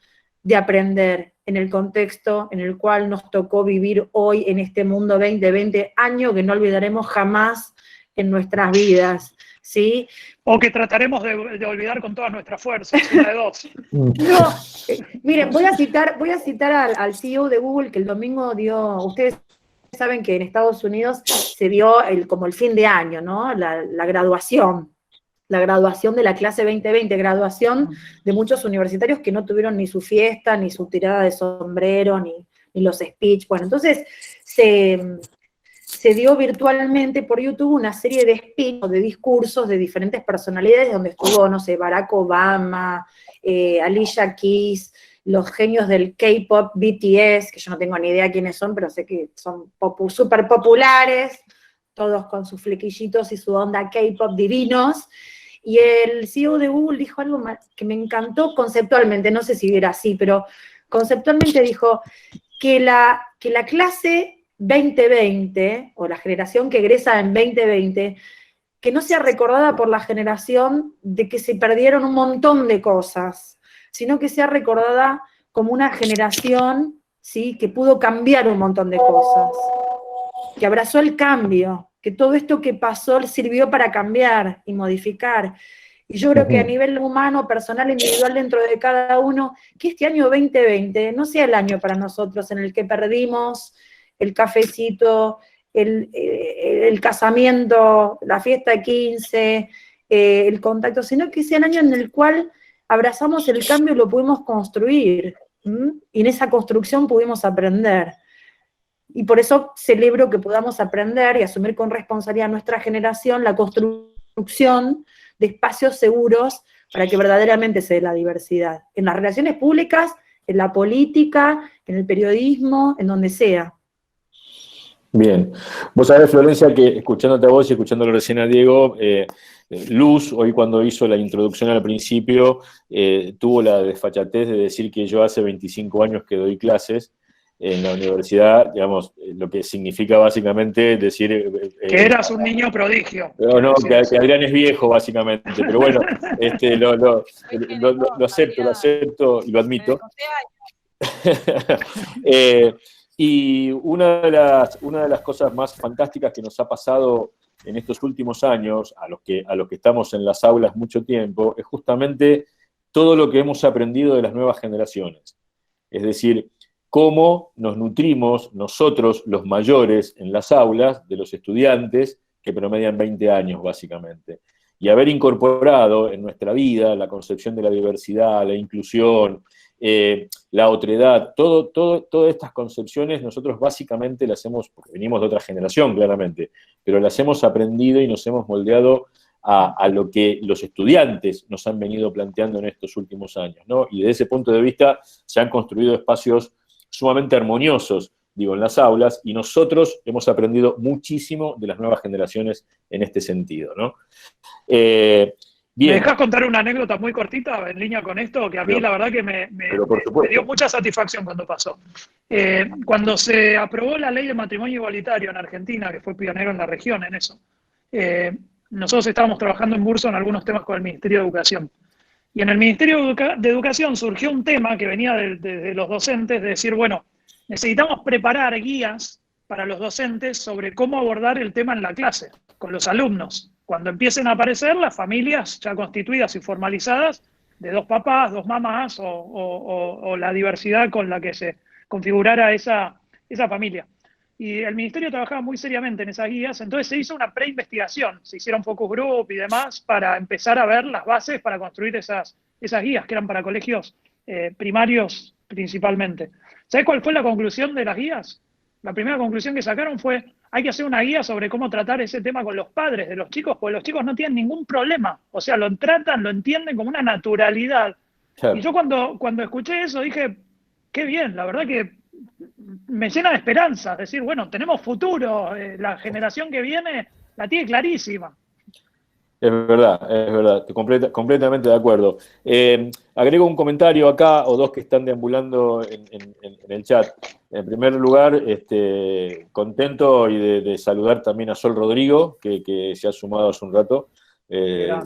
de aprender en el contexto en el cual nos tocó vivir hoy en este mundo 2020, año que no olvidaremos jamás en nuestras vidas, ¿sí? O que trataremos de olvidar con todas nuestras fuerzas, una de dos. No, miren, voy a citar al CEO de Google, que el domingo dio, ustedes saben que en Estados Unidos se dio como el fin de año, ¿no? La graduación de la clase 2020, graduación de muchos universitarios que no tuvieron ni su fiesta, ni su tirada de sombrero, ni los speech. Bueno, entonces se dio virtualmente por YouTube una serie de speech, de discursos de diferentes personalidades, donde estuvo, no sé, Barack Obama, Alicia Keys, los genios del K-pop, BTS, que yo no tengo ni idea quiénes son, pero sé que son súper populares, todos con sus flequillitos y su onda K-pop divinos. Y el CEO de Google dijo algo que me encantó conceptualmente, no sé si era así, pero conceptualmente dijo que la clase 2020, o la generación que egresa en 2020, que no sea recordada por la generación de que se perdieron un montón de cosas, sino que sea recordada como una generación, ¿sí?, que pudo cambiar un montón de cosas, que abrazó el cambio, que todo esto que pasó sirvió para cambiar y modificar. Y yo creo que a nivel humano, personal, individual, dentro de cada uno, que este año 2020 no sea el año para nosotros en el que perdimos el cafecito, el casamiento, la fiesta de 15, el contacto, sino que sea el año en el cual abrazamos el cambio y lo pudimos construir. Y en esa construcción pudimos aprender. Y por eso celebro que podamos aprender y asumir con responsabilidad a nuestra generación la construcción de espacios seguros para que verdaderamente se dé la diversidad. En las relaciones públicas, en la política, en el periodismo, en donde sea. Bien. Vos sabés, Florencia, que escuchándote a vos y escuchándolo recién a Diego, Luz, hoy cuando hizo la introducción al principio, tuvo la desfachatez de decir que yo hace 25 años que doy clases en la universidad, digamos, lo que significa básicamente decir... que eras un niño prodigio. No, que Adrián es viejo, básicamente, pero bueno, lo acepto y lo admito. Y una de las cosas más fantásticas que nos ha pasado en estos últimos años, a los que estamos en las aulas mucho tiempo, es justamente todo lo que hemos aprendido de las nuevas generaciones. Es decir, cómo nos nutrimos nosotros, los mayores, en las aulas, de los estudiantes que promedian 20 años, básicamente. Y haber incorporado en nuestra vida la concepción de la diversidad, la inclusión, la otredad, todas estas concepciones nosotros básicamente las hemos, porque venimos de otra generación claramente, pero las hemos aprendido y nos hemos moldeado a lo que los estudiantes nos han venido planteando en estos últimos años, ¿no? Y desde ese punto de vista se han construido espacios sumamente armoniosos, digo, en las aulas, y nosotros hemos aprendido muchísimo de las nuevas generaciones en este sentido, ¿no? Bien. ¿Me dejás contar una anécdota muy cortita en línea con esto? Que a mí la verdad que me dio mucha satisfacción cuando pasó. Cuando se aprobó la ley de matrimonio igualitario en Argentina, que fue pionero en la región en eso, nosotros estábamos trabajando en Burso en algunos temas con el Ministerio de Educación. Y en el Ministerio de Educación surgió un tema que venía de los docentes, de decir, bueno, necesitamos preparar guías para los docentes sobre cómo abordar el tema en la clase, con los alumnos. Cuando empiecen a aparecer las familias ya constituidas y formalizadas, de 2 papás, 2 mamás, o la diversidad con la que se configurara esa familia. Y el Ministerio trabajaba muy seriamente en esas guías, entonces se hizo una preinvestigación, se hicieron focus group y demás para empezar a ver las bases para construir esas guías, que eran para colegios primarios principalmente. ¿Sabés cuál fue la conclusión de las guías? La primera conclusión que sacaron fue, hay que hacer una guía sobre cómo tratar ese tema con los padres de los chicos, porque los chicos no tienen ningún problema, o sea, lo tratan, lo entienden como una naturalidad. Claro. Y yo cuando escuché eso dije, qué bien, la verdad que me llena de esperanza, es decir, bueno, tenemos futuro, la generación que viene la tiene clarísima. Es verdad, completamente de acuerdo. Agrego un comentario acá, o 2 que están deambulando en el chat. En primer lugar, contento y de saludar también a Sol Rodrigo, que se ha sumado hace un rato.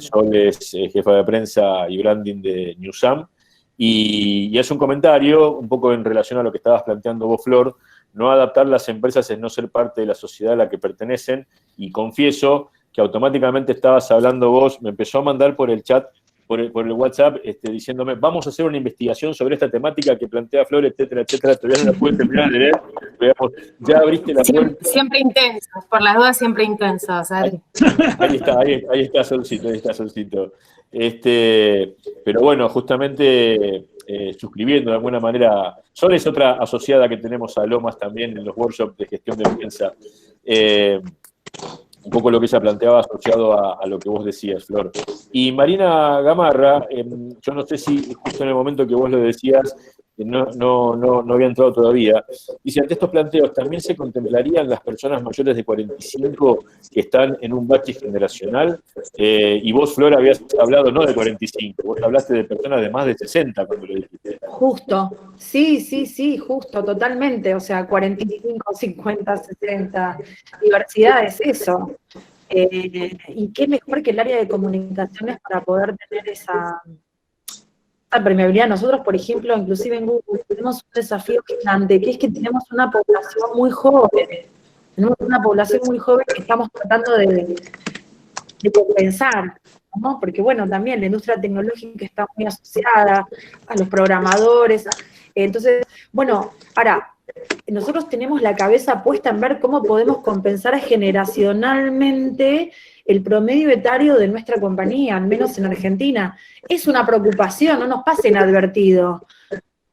Sol es jefa de prensa y branding de Newsam. Y es un comentario, un poco en relación a lo que estabas planteando vos, Flor, no adaptar las empresas es no ser parte de la sociedad a la que pertenecen, y confieso que automáticamente estabas hablando vos, me empezó a mandar por el chat, por el WhatsApp, diciéndome, vamos a hacer una investigación sobre esta temática que plantea Flor, etcétera, etcétera, todavía no la pude terminar de leer, veamos, ya abriste la puerta. Siempre intensos, por las dudas siempre intensos. Ahí está Solcito. Pero bueno, justamente suscribiendo de alguna manera, Sol es otra asociada que tenemos a Lomas también en los workshops de gestión de prensa, un poco lo que ella planteaba asociado a lo que vos decías, Flor. Y Marina Gamarra, yo no sé si justo en el momento que vos lo decías, no había entrado todavía, dice, ante estos planteos, ¿también se contemplarían las personas mayores de 45 que están en un bache generacional? Y vos, Flor, habías hablado no de 45, vos hablaste de personas de más de 60 cuando lo dijiste. Justo, sí, justo, totalmente, o sea, 45, 50, 60, diversidad es eso. Y qué mejor que el área de comunicaciones para poder tener esa permeabilidad. Nosotros, por ejemplo, inclusive en Google, tenemos un desafío gigante, que es que tenemos una población muy joven. Tenemos una población muy joven que estamos tratando de compensar, ¿no? Porque, bueno, también la industria tecnológica está muy asociada a los programadores. Entonces, bueno, ahora, nosotros tenemos la cabeza puesta en ver cómo podemos compensar generacionalmente el promedio etario de nuestra compañía, al menos en Argentina. Es una preocupación, no nos pasa inadvertido,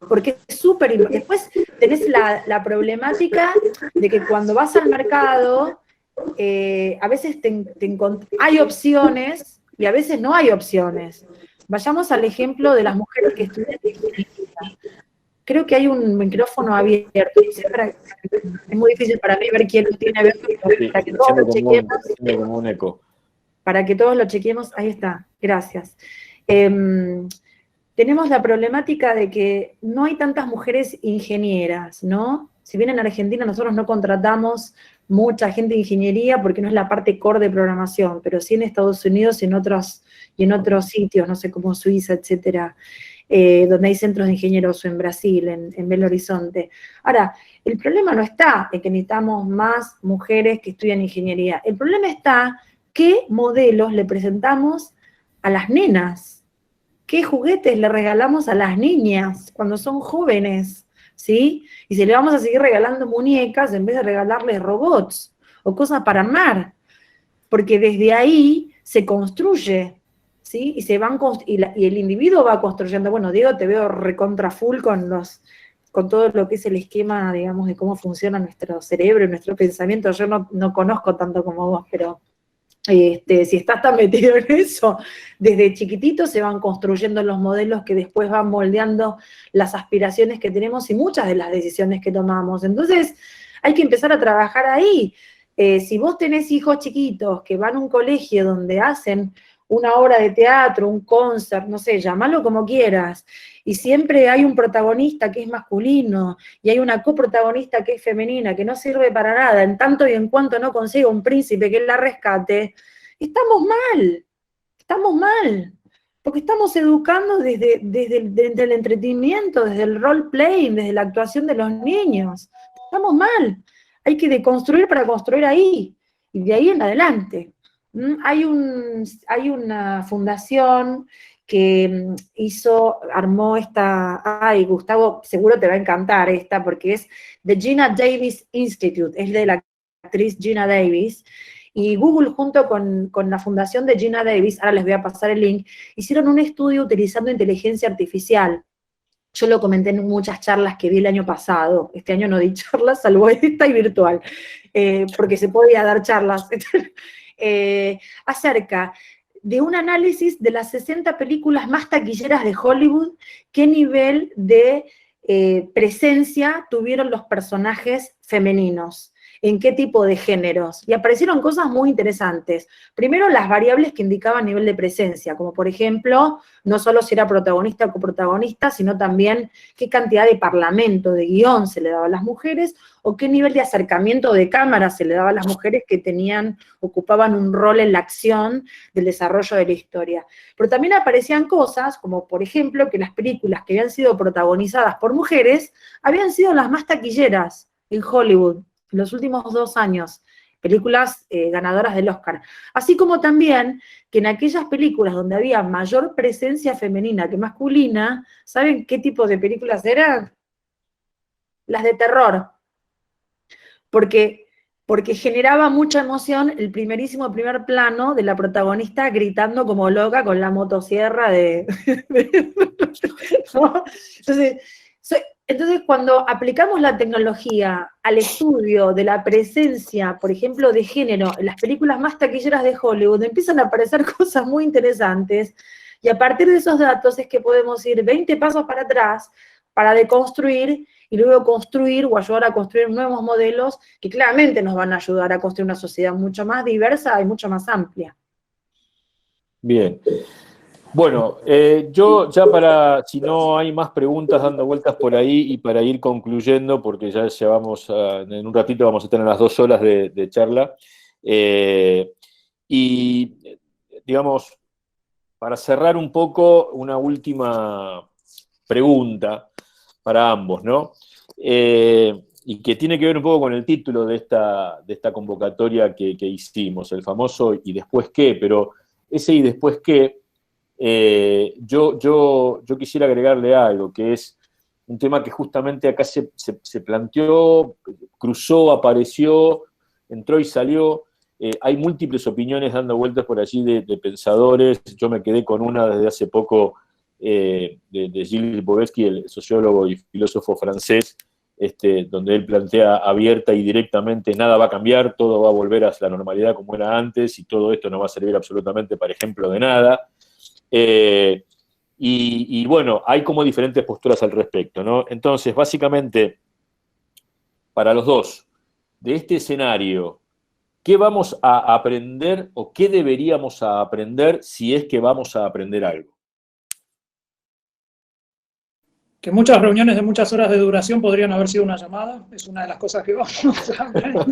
porque es súper importante. Después tenés la problemática de que cuando vas al mercado, a veces hay opciones y a veces no hay opciones. Vayamos al ejemplo de las mujeres que estudian ingeniería. Creo que hay un micrófono abierto. Es muy difícil para mí ver quién lo tiene abierto, para que todos lo chequemos. Como un eco. Para que todos lo chequemos, ahí está, gracias. Tenemos la problemática de que no hay tantas mujeres ingenieras, ¿no? Si bien en Argentina nosotros no contratamos mucha gente de ingeniería porque no es la parte core de programación, pero sí en Estados Unidos y en otros sitios, no sé, como Suiza, etcétera, donde hay centros de ingenieros, o en Brasil, en Belo Horizonte. Ahora, el problema no está en que necesitamos más mujeres que estudian ingeniería. El problema está qué modelos le presentamos a las nenas, qué juguetes le regalamos a las niñas cuando son jóvenes, ¿sí? Y si le vamos a seguir regalando muñecas en vez de regalarles robots o cosas para armar, porque desde ahí se construye, ¿sí? Y el individuo va construyendo. Bueno, Diego, te veo recontra full con todo lo que es el esquema, digamos, de cómo funciona nuestro cerebro, nuestro pensamiento. Yo no conozco tanto como vos, pero si estás tan metido en eso, desde chiquititos se van construyendo los modelos que después van moldeando las aspiraciones que tenemos y muchas de las decisiones que tomamos. Entonces, hay que empezar a trabajar ahí. Si vos tenés hijos chiquitos que van a un colegio donde hacen una obra de teatro, un concert, no sé, llamalo como quieras, y siempre hay un protagonista que es masculino, y hay una coprotagonista que es femenina, que no sirve para nada, en tanto y en cuanto no consiga un príncipe que la rescate, estamos mal, porque estamos educando desde el entretenimiento, desde el role-playing, desde la actuación de los niños, estamos mal, hay que deconstruir para construir ahí, y de ahí en adelante. Hay una fundación que armó esta, ay, Gustavo, seguro te va a encantar esta, porque es The Gina Davis Institute, es de la actriz Gina Davis, y Google junto con la fundación de Gina Davis, ahora les voy a pasar el link, hicieron un estudio utilizando inteligencia artificial. Yo lo comenté en muchas charlas que di el año pasado, este año no di charlas, salvo esta y virtual, porque se podía dar charlas, acerca de un análisis de las 60 películas más taquilleras de Hollywood, qué nivel de presencia tuvieron los personajes femeninos, en qué tipo de géneros, y aparecieron cosas muy interesantes. Primero, las variables que indicaban nivel de presencia, como por ejemplo, no solo si era protagonista o coprotagonista, sino también qué cantidad de parlamento, de guión se le daba a las mujeres, o qué nivel de acercamiento de cámara se le daba a las mujeres que ocupaban un rol en la acción del desarrollo de la historia. Pero también aparecían cosas, como por ejemplo, que las películas que habían sido protagonizadas por mujeres, habían sido las más taquilleras en Hollywood en los últimos 2 años, películas ganadoras del Oscar. Así como también que en aquellas películas donde había mayor presencia femenina que masculina, ¿saben qué tipo de películas eran? Las de terror. Porque generaba mucha emoción el primer plano de la protagonista gritando como loca con la motosierra ¿no? Entonces, cuando aplicamos la tecnología al estudio de la presencia, por ejemplo, de género en las películas más taquilleras de Hollywood, empiezan a aparecer cosas muy interesantes, y a partir de esos datos es que podemos ir 20 pasos para atrás para deconstruir y luego construir o ayudar a construir nuevos modelos que claramente nos van a ayudar a construir una sociedad mucho más diversa y mucho más amplia. Bien. Bueno, yo ya si no hay más preguntas dando vueltas por ahí y para ir concluyendo, porque ya vamos en un ratito vamos a tener las 2 horas de charla, y digamos, para cerrar un poco, una última pregunta para ambos, ¿no? Y que tiene que ver un poco con el título de esta convocatoria que hicimos, el famoso ¿y después qué? Pero ese ¿y después qué? Yo quisiera agregarle algo, que es un tema que justamente acá se planteó, cruzó, apareció, entró y salió. Hay múltiples opiniones dando vueltas por allí de pensadores. Yo me quedé con una desde hace poco de Gilles Lipovetsky, el sociólogo y filósofo francés, donde él plantea abierta y directamente: nada va a cambiar, todo va a volver a la normalidad como era antes, y todo esto no va a servir absolutamente para ejemplo de nada. Y bueno, hay como diferentes posturas al respecto, ¿no? Entonces, básicamente, para los dos, de este escenario, ¿qué vamos a aprender o qué deberíamos aprender si es que vamos a aprender algo? Que muchas reuniones de muchas horas de duración podrían haber sido una llamada, es una de las cosas que vamos a aprender.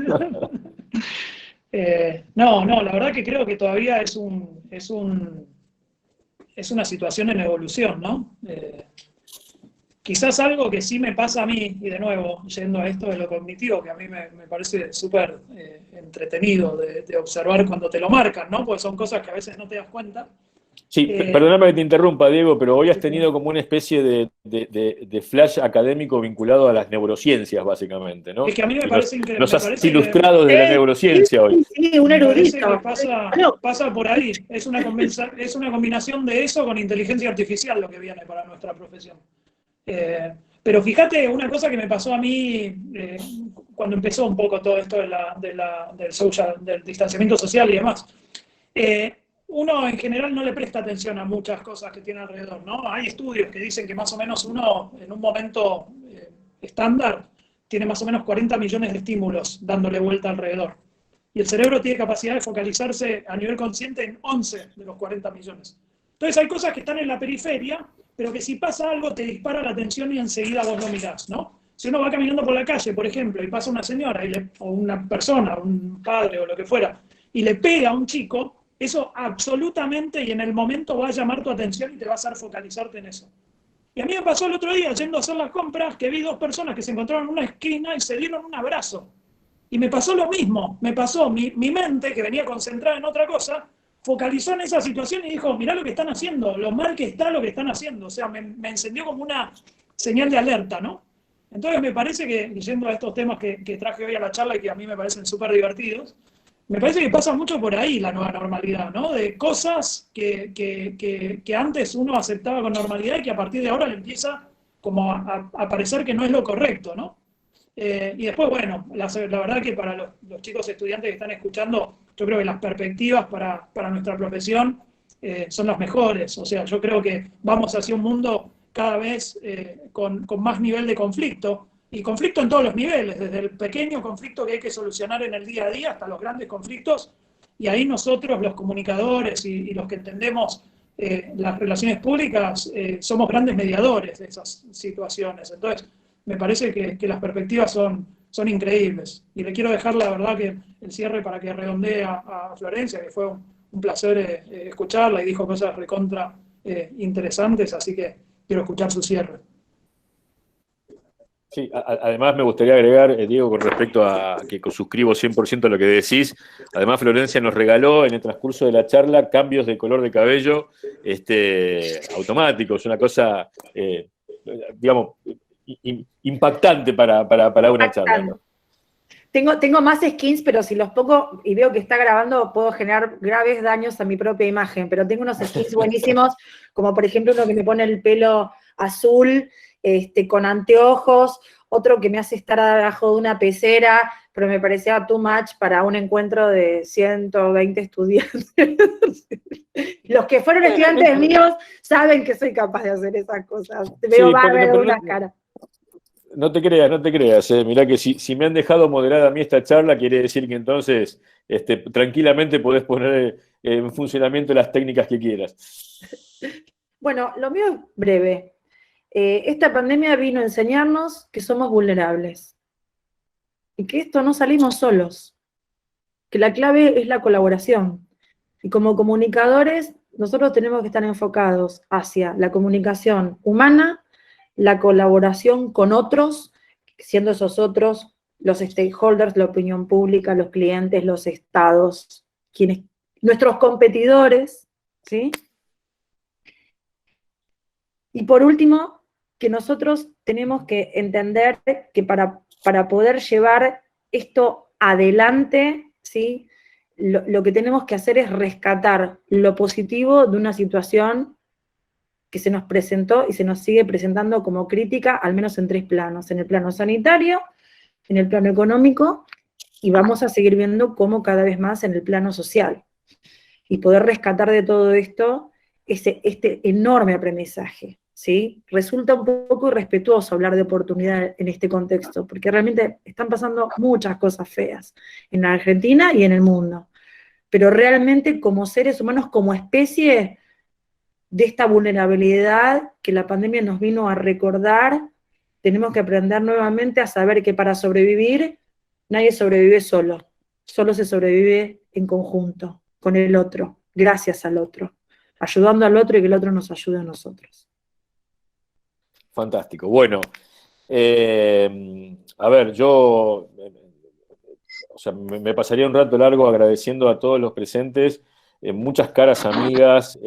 No, la verdad que creo que todavía es una situación en evolución, ¿no? Quizás algo que sí me pasa a mí, y de nuevo, yendo a esto de lo cognitivo, que a mí me parece súper entretenido de observar cuando te lo marcan, ¿no? Porque son cosas que a veces no te das cuenta. Sí, perdóname que te interrumpa, Diego, pero hoy has tenido como una especie de flash académico vinculado a las neurociencias, básicamente, ¿no? Es que a mí me parece increíble. Nos has ilustrado desde la neurociencia hoy. Sí, un erudito. Pasa por ahí. Es una combinación de eso con inteligencia artificial lo que viene para nuestra profesión. Pero fíjate, una cosa que me pasó a mí cuando empezó un poco todo esto del distanciamiento social y demás. Uno en general no le presta atención a muchas cosas que tiene alrededor, ¿no? Hay estudios que dicen que más o menos uno, en un momento estándar, tiene más o menos 40 millones de estímulos dándole vuelta alrededor. y el cerebro tiene capacidad de focalizarse a nivel consciente en 11 de los 40 millones. Entonces hay cosas que están en la periferia, pero que si pasa algo te dispara la atención y enseguida vos lo mirás, ¿no? Si uno va caminando por la calle, por ejemplo, y pasa una señora o una persona, un padre o lo que fuera, y le pega a un chico, eso absolutamente y en el momento va a llamar tu atención y te va a hacer focalizarte en eso. Y a mí me pasó el otro día, yendo a hacer las compras, que vi dos personas que se encontraron en una esquina y se dieron un abrazo. Y me pasó lo mismo, me pasó, mi mente, que venía concentrada en otra cosa, focalizó en esa situación y dijo, mirá lo que están haciendo, lo mal que está lo que están haciendo. O sea, me encendió como una señal de alerta, ¿no? Entonces me parece que, yendo a estos temas que traje hoy a la charla y que a mí me parecen súper divertidos, me parece que pasa mucho por ahí la nueva normalidad, ¿no? De cosas que antes uno aceptaba con normalidad y que a partir de ahora le empieza como a parecer que no es lo correcto, ¿no? Y después, bueno, la verdad que para los chicos estudiantes que están escuchando, yo creo que las perspectivas para nuestra profesión son las mejores. O sea, yo creo que vamos hacia un mundo cada vez con más nivel de conflicto, y conflicto en todos los niveles, desde el pequeño conflicto que hay que solucionar en el día a día hasta los grandes conflictos, y ahí nosotros, los comunicadores y los que entendemos las relaciones públicas, somos grandes mediadores de esas situaciones. Entonces, me parece que las perspectivas son increíbles. Y le quiero dejar, la verdad, que el cierre para que redondee a Florencia, que fue un placer escucharla y dijo cosas recontra interesantes, así que quiero escuchar su cierre. Sí, además me gustaría agregar, Diego, con respecto a que suscribo 100% lo que decís. Además, Florencia nos regaló en el transcurso de la charla cambios de color de cabello automáticos, una cosa, digamos, impactante para una charla, ¿no? Tengo más skins, pero si los pongo y veo que está grabando, puedo generar graves daños a mi propia imagen. Pero tengo unos skins buenísimos, como por ejemplo uno que me pone el pelo azul, con anteojos, otro que me hace estar abajo de una pecera, pero me parecía too much para un encuentro de 120 estudiantes. Los que fueron estudiantes míos saben que soy capaz de hacer esas cosas. Veo bárbaro unas caras. No te creas. Mirá que si me han dejado moderada a mí esta charla, quiere decir que entonces tranquilamente podés poner en funcionamiento las técnicas que quieras. Bueno, lo mío es breve. Esta pandemia vino a enseñarnos que somos vulnerables y que esto no salimos solos, que la clave es la colaboración. Y como comunicadores, nosotros tenemos que estar enfocados hacia la comunicación humana, la colaboración con otros, siendo esos otros los stakeholders, la opinión pública, los clientes, los estados, nuestros competidores, ¿sí? Y por último, que nosotros tenemos que entender que para poder llevar esto adelante, ¿sí? Lo que tenemos que hacer es rescatar lo positivo de una situación que se nos presentó y se nos sigue presentando como crítica, al menos en 3 planos: en el plano sanitario, en el plano económico, y vamos a seguir viendo cómo cada vez más en el plano social. Y poder rescatar de todo esto este enorme aprendizaje, ¿sí? Resulta un poco irrespetuoso hablar de oportunidad en este contexto, porque realmente están pasando muchas cosas feas en la Argentina y en el mundo. Pero realmente como seres humanos, como especie, de esta vulnerabilidad que la pandemia nos vino a recordar, tenemos que aprender nuevamente a saber que para sobrevivir, nadie sobrevive solo se sobrevive en conjunto, con el otro, gracias al otro, ayudando al otro y que el otro nos ayude a nosotros. Fantástico. Bueno, a ver, me pasaría un rato largo agradeciendo a todos los presentes, muchas caras amigas,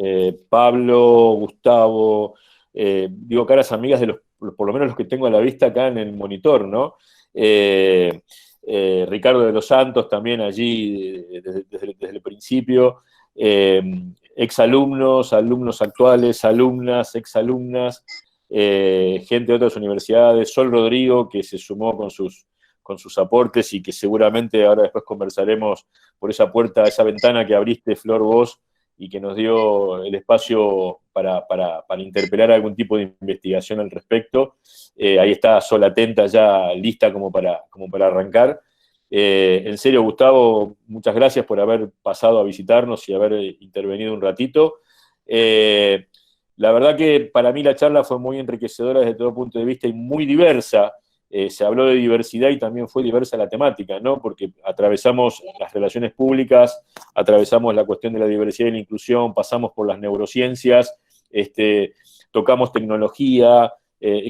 Pablo, Gustavo, digo caras amigas de por lo menos los que tengo a la vista acá en el monitor, ¿no? Ricardo de los Santos también allí desde el principio, exalumnos, alumnos actuales, alumnas, exalumnas, gente de otras universidades, Sol Rodrigo, que se sumó con sus aportes y que seguramente ahora después conversaremos por esa puerta, esa ventana que abriste, Flor, vos, y que nos dio el espacio para interpelar algún tipo de investigación al respecto. Ahí está Sol atenta, ya lista como para arrancar. En serio, Gustavo, muchas gracias por haber pasado a visitarnos y haber intervenido un ratito. La verdad que para mí la charla fue muy enriquecedora desde todo punto de vista y muy diversa. Se habló de diversidad y también fue diversa la temática, ¿no? Porque atravesamos las relaciones públicas, atravesamos la cuestión de la diversidad y la inclusión, pasamos por las neurociencias, tocamos tecnología,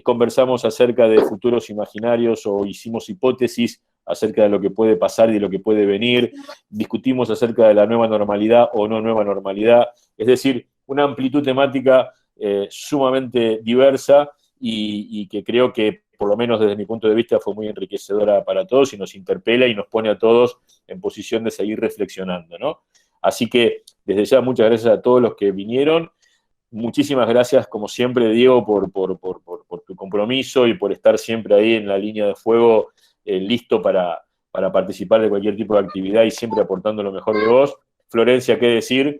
conversamos acerca de futuros imaginarios o hicimos hipótesis acerca de lo que puede pasar y de lo que puede venir, discutimos acerca de la nueva normalidad o no nueva normalidad, es decir, una amplitud temática sumamente diversa y que creo que, por lo menos desde mi punto de vista, fue muy enriquecedora para todos y nos interpela y nos pone a todos en posición de seguir reflexionando, ¿no? Así que, desde ya, muchas gracias a todos los que vinieron. Muchísimas gracias, como siempre, Diego, por tu compromiso y por estar siempre ahí en la línea de fuego, listo para participar de cualquier tipo de actividad y siempre aportando lo mejor de vos. Florencia, qué decir,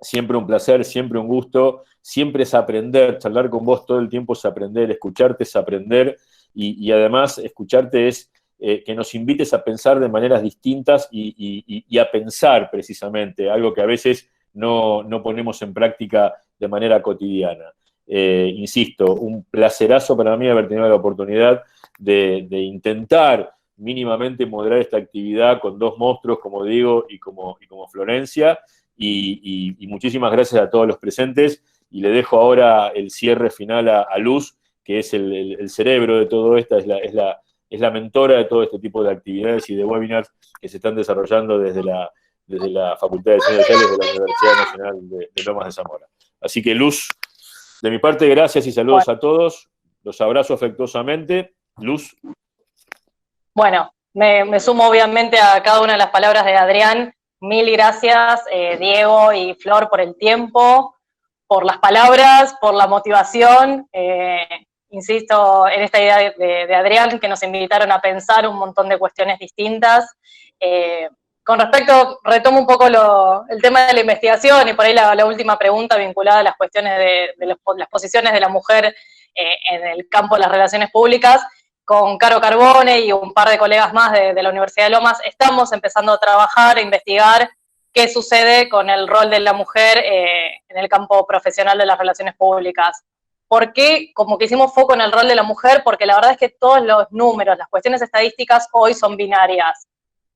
siempre un placer, siempre un gusto, siempre es aprender, charlar con vos todo el tiempo es aprender, escucharte es aprender y además escucharte es que nos invites a pensar de maneras distintas y a pensar precisamente, algo que a veces no ponemos en práctica de manera cotidiana. Insisto, un placerazo para mí haber tenido la oportunidad de intentar mínimamente moderar esta actividad con dos monstruos como Diego y como Florencia, y muchísimas gracias a todos los presentes, y le dejo ahora el cierre final a Luz, que es el cerebro de todo esto, es la mentora de todo este tipo de actividades y de webinars que se están desarrollando desde la Facultad de Ciencias Sociales de la Universidad Nacional de Lomas de Zamora. Así que, Luz, de mi parte, gracias y saludos a todos. Los abrazo afectuosamente. Luz. Bueno, me sumo obviamente a cada una de las palabras de Adrián. Mil gracias, Diego y Flor, por el tiempo, por las palabras, por la motivación. Insisto en esta idea de Adrián, que nos invitaron a pensar un montón de cuestiones distintas. Con respecto, retomo un poco el tema de la investigación y por ahí la última pregunta vinculada a las cuestiones de las posiciones de la mujer en el campo de las relaciones públicas. Con Caro Carbone y un par de colegas más de la Universidad de Lomas, estamos empezando a trabajar, a investigar qué sucede con el rol de la mujer en el campo profesional de las relaciones públicas. ¿Por qué? Como que hicimos foco en el rol de la mujer, porque la verdad es que todos los números, las cuestiones estadísticas hoy son binarias.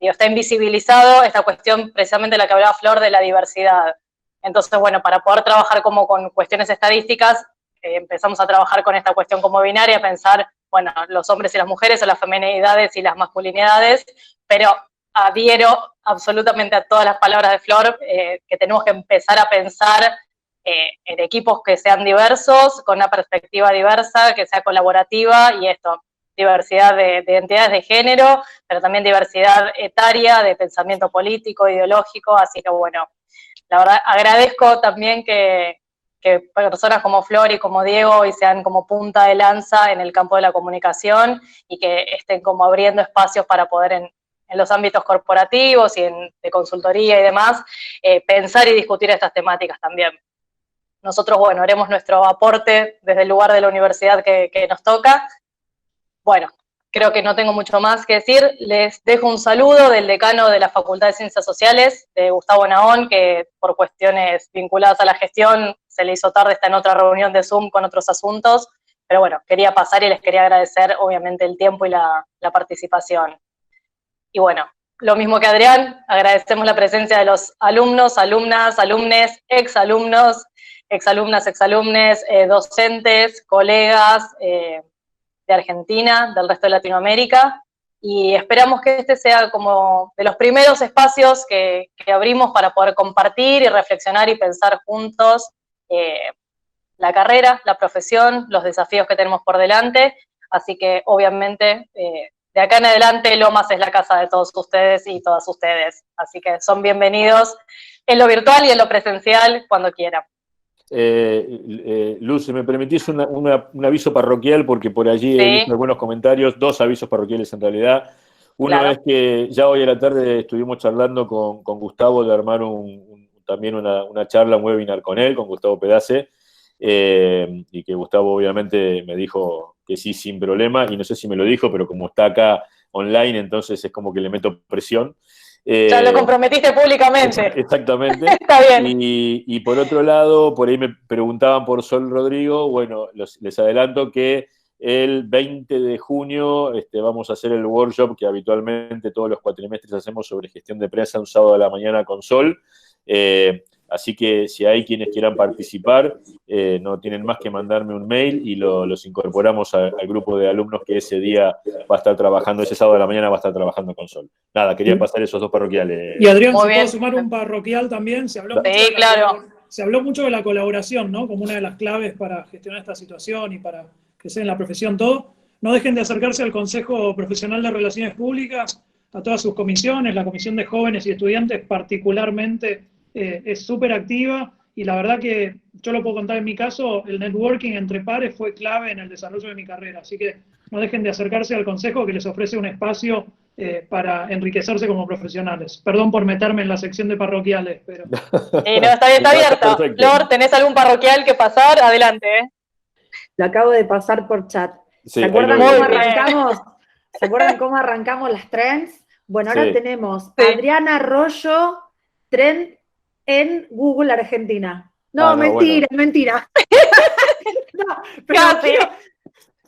Y está invisibilizado esta cuestión precisamente de la que hablaba Flor de la diversidad. Entonces, bueno, para poder trabajar como con cuestiones estadísticas, empezamos a trabajar con esta cuestión como binaria, a pensar, bueno, los hombres y las mujeres, o las feminidades y las masculinidades, pero adhiero absolutamente a todas las palabras de Flor, que tenemos que empezar a pensar en equipos que sean diversos, con una perspectiva diversa, que sea colaborativa, y esto, diversidad de identidades de género, pero también diversidad etaria, de pensamiento político, ideológico, así que bueno, la verdad agradezco también que personas como Flor y como Diego hoy sean como punta de lanza en el campo de la comunicación y que estén como abriendo espacios para poder en los ámbitos corporativos y de consultoría y demás, pensar y discutir estas temáticas también. Nosotros, bueno, haremos nuestro aporte desde el lugar de la universidad que nos toca. Bueno, creo que no tengo mucho más que decir. Les dejo un saludo del decano de la Facultad de Ciencias Sociales, de Gustavo Nahón, que por cuestiones vinculadas a la gestión se le hizo tarde, está en otra reunión de Zoom con otros asuntos, pero bueno, quería pasar y les quería agradecer obviamente el tiempo y la participación. Y bueno, lo mismo que Adrián, agradecemos la presencia de los alumnos, alumnas, alumnes, exalumnos, exalumnas, exalumnes, docentes, colegas de Argentina, del resto de Latinoamérica, y esperamos que este sea como de los primeros espacios que abrimos para poder compartir y reflexionar y pensar juntos la carrera, la profesión, los desafíos que tenemos por delante, así que obviamente de acá en adelante Lomas es la casa de todos ustedes y todas ustedes, así que son bienvenidos en lo virtual y en lo presencial cuando quieran. Luz, si me permitís un aviso parroquial, porque por allí Sí. he visto algunos comentarios, dos avisos parroquiales en realidad. Uno Claro. es que ya hoy a la tarde estuvimos charlando con Gustavo de armar también una charla, un webinar con él, con Gustavo Pedace, y que Gustavo obviamente me dijo que sí, sin problema, y no sé si me lo dijo, pero como está acá online, entonces es como que le meto presión. Ya lo comprometiste públicamente. Exactamente. Está bien. Y por otro lado, por ahí me preguntaban por Sol Rodrigo. Bueno, les adelanto que el 20 de junio vamos a hacer el workshop que habitualmente todos los cuatrimestres hacemos sobre gestión de prensa un sábado a la mañana con Sol. Así que si hay quienes quieran participar, no tienen más que mandarme un mail y los incorporamos al grupo de alumnos que ese día va a estar trabajando, ese sábado de la mañana va a estar trabajando con Sol. Nada, quería pasar esos dos parroquiales. Y Adrián, Muy si bien. puedo sumar un parroquial también, se habló Sí, claro. se habló mucho de la colaboración, ¿no? Como una de las claves para gestionar esta situación y para crecer en la profesión, todo. No dejen de acercarse al Consejo Profesional de Relaciones Públicas, a todas sus comisiones, la Comisión de Jóvenes y Estudiantes particularmente es súper activa, y la verdad que yo lo puedo contar en mi caso, el networking entre pares fue clave en el desarrollo de mi carrera, así que no dejen de acercarse al Consejo, que les ofrece un espacio para enriquecerse como profesionales. Perdón por meterme en la sección de parroquiales, pero... No, está abierta. Perfecto. Flor, ¿tenés algún parroquial que pasar? Adelante. Lo acabo de pasar por chat. Sí, ¿Se acuerdan ahí lo cómo veo. arrancamos? ¿Se acuerdan cómo arrancamos las trends? Bueno, ahora Sí. tenemos Sí. Adriana Arroyo, trend en Google Argentina. No, Ah, no, mentira, bueno. mentira. No, pero Casi.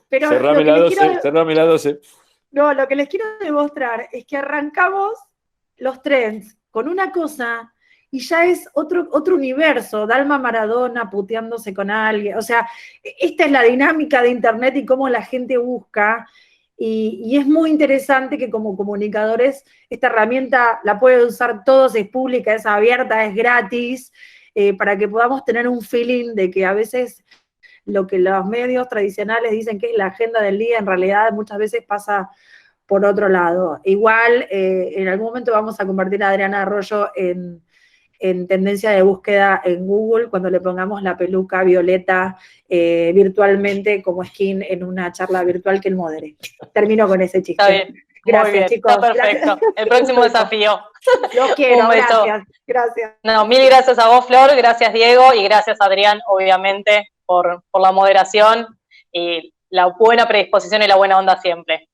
pero Cerrame la 12, cerrame la 12. no, lo que les quiero demostrar es que arrancamos los trends con una cosa y ya es otro universo. Dalma Maradona puteándose con alguien. O sea, esta es la dinámica de Internet y cómo la gente busca. Y es muy interesante que como comunicadores esta herramienta la pueden usar todos, es pública, es abierta, es gratis, para que podamos tener un feeling de que a veces lo que los medios tradicionales dicen que es la agenda del día, en realidad muchas veces pasa por otro lado. Igual, en algún momento vamos a convertir a Adriana Arroyo en tendencia de búsqueda en Google cuando le pongamos la peluca violeta virtualmente como skin en una charla virtual que él modere. Termino con ese chiste. Está bien. Gracias, muy bien. chicos. Está perfecto. El próximo desafío. Los quiero, Un beso. gracias. No, mil gracias a vos, Flor, gracias, Diego, y gracias, Adrián, obviamente, por la moderación y la buena predisposición y la buena onda siempre.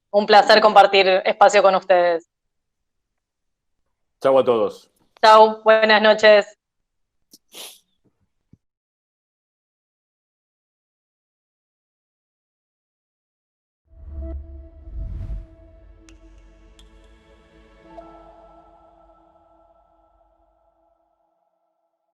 Un placer compartir espacio con ustedes. Chau a todos. Chau, buenas noches.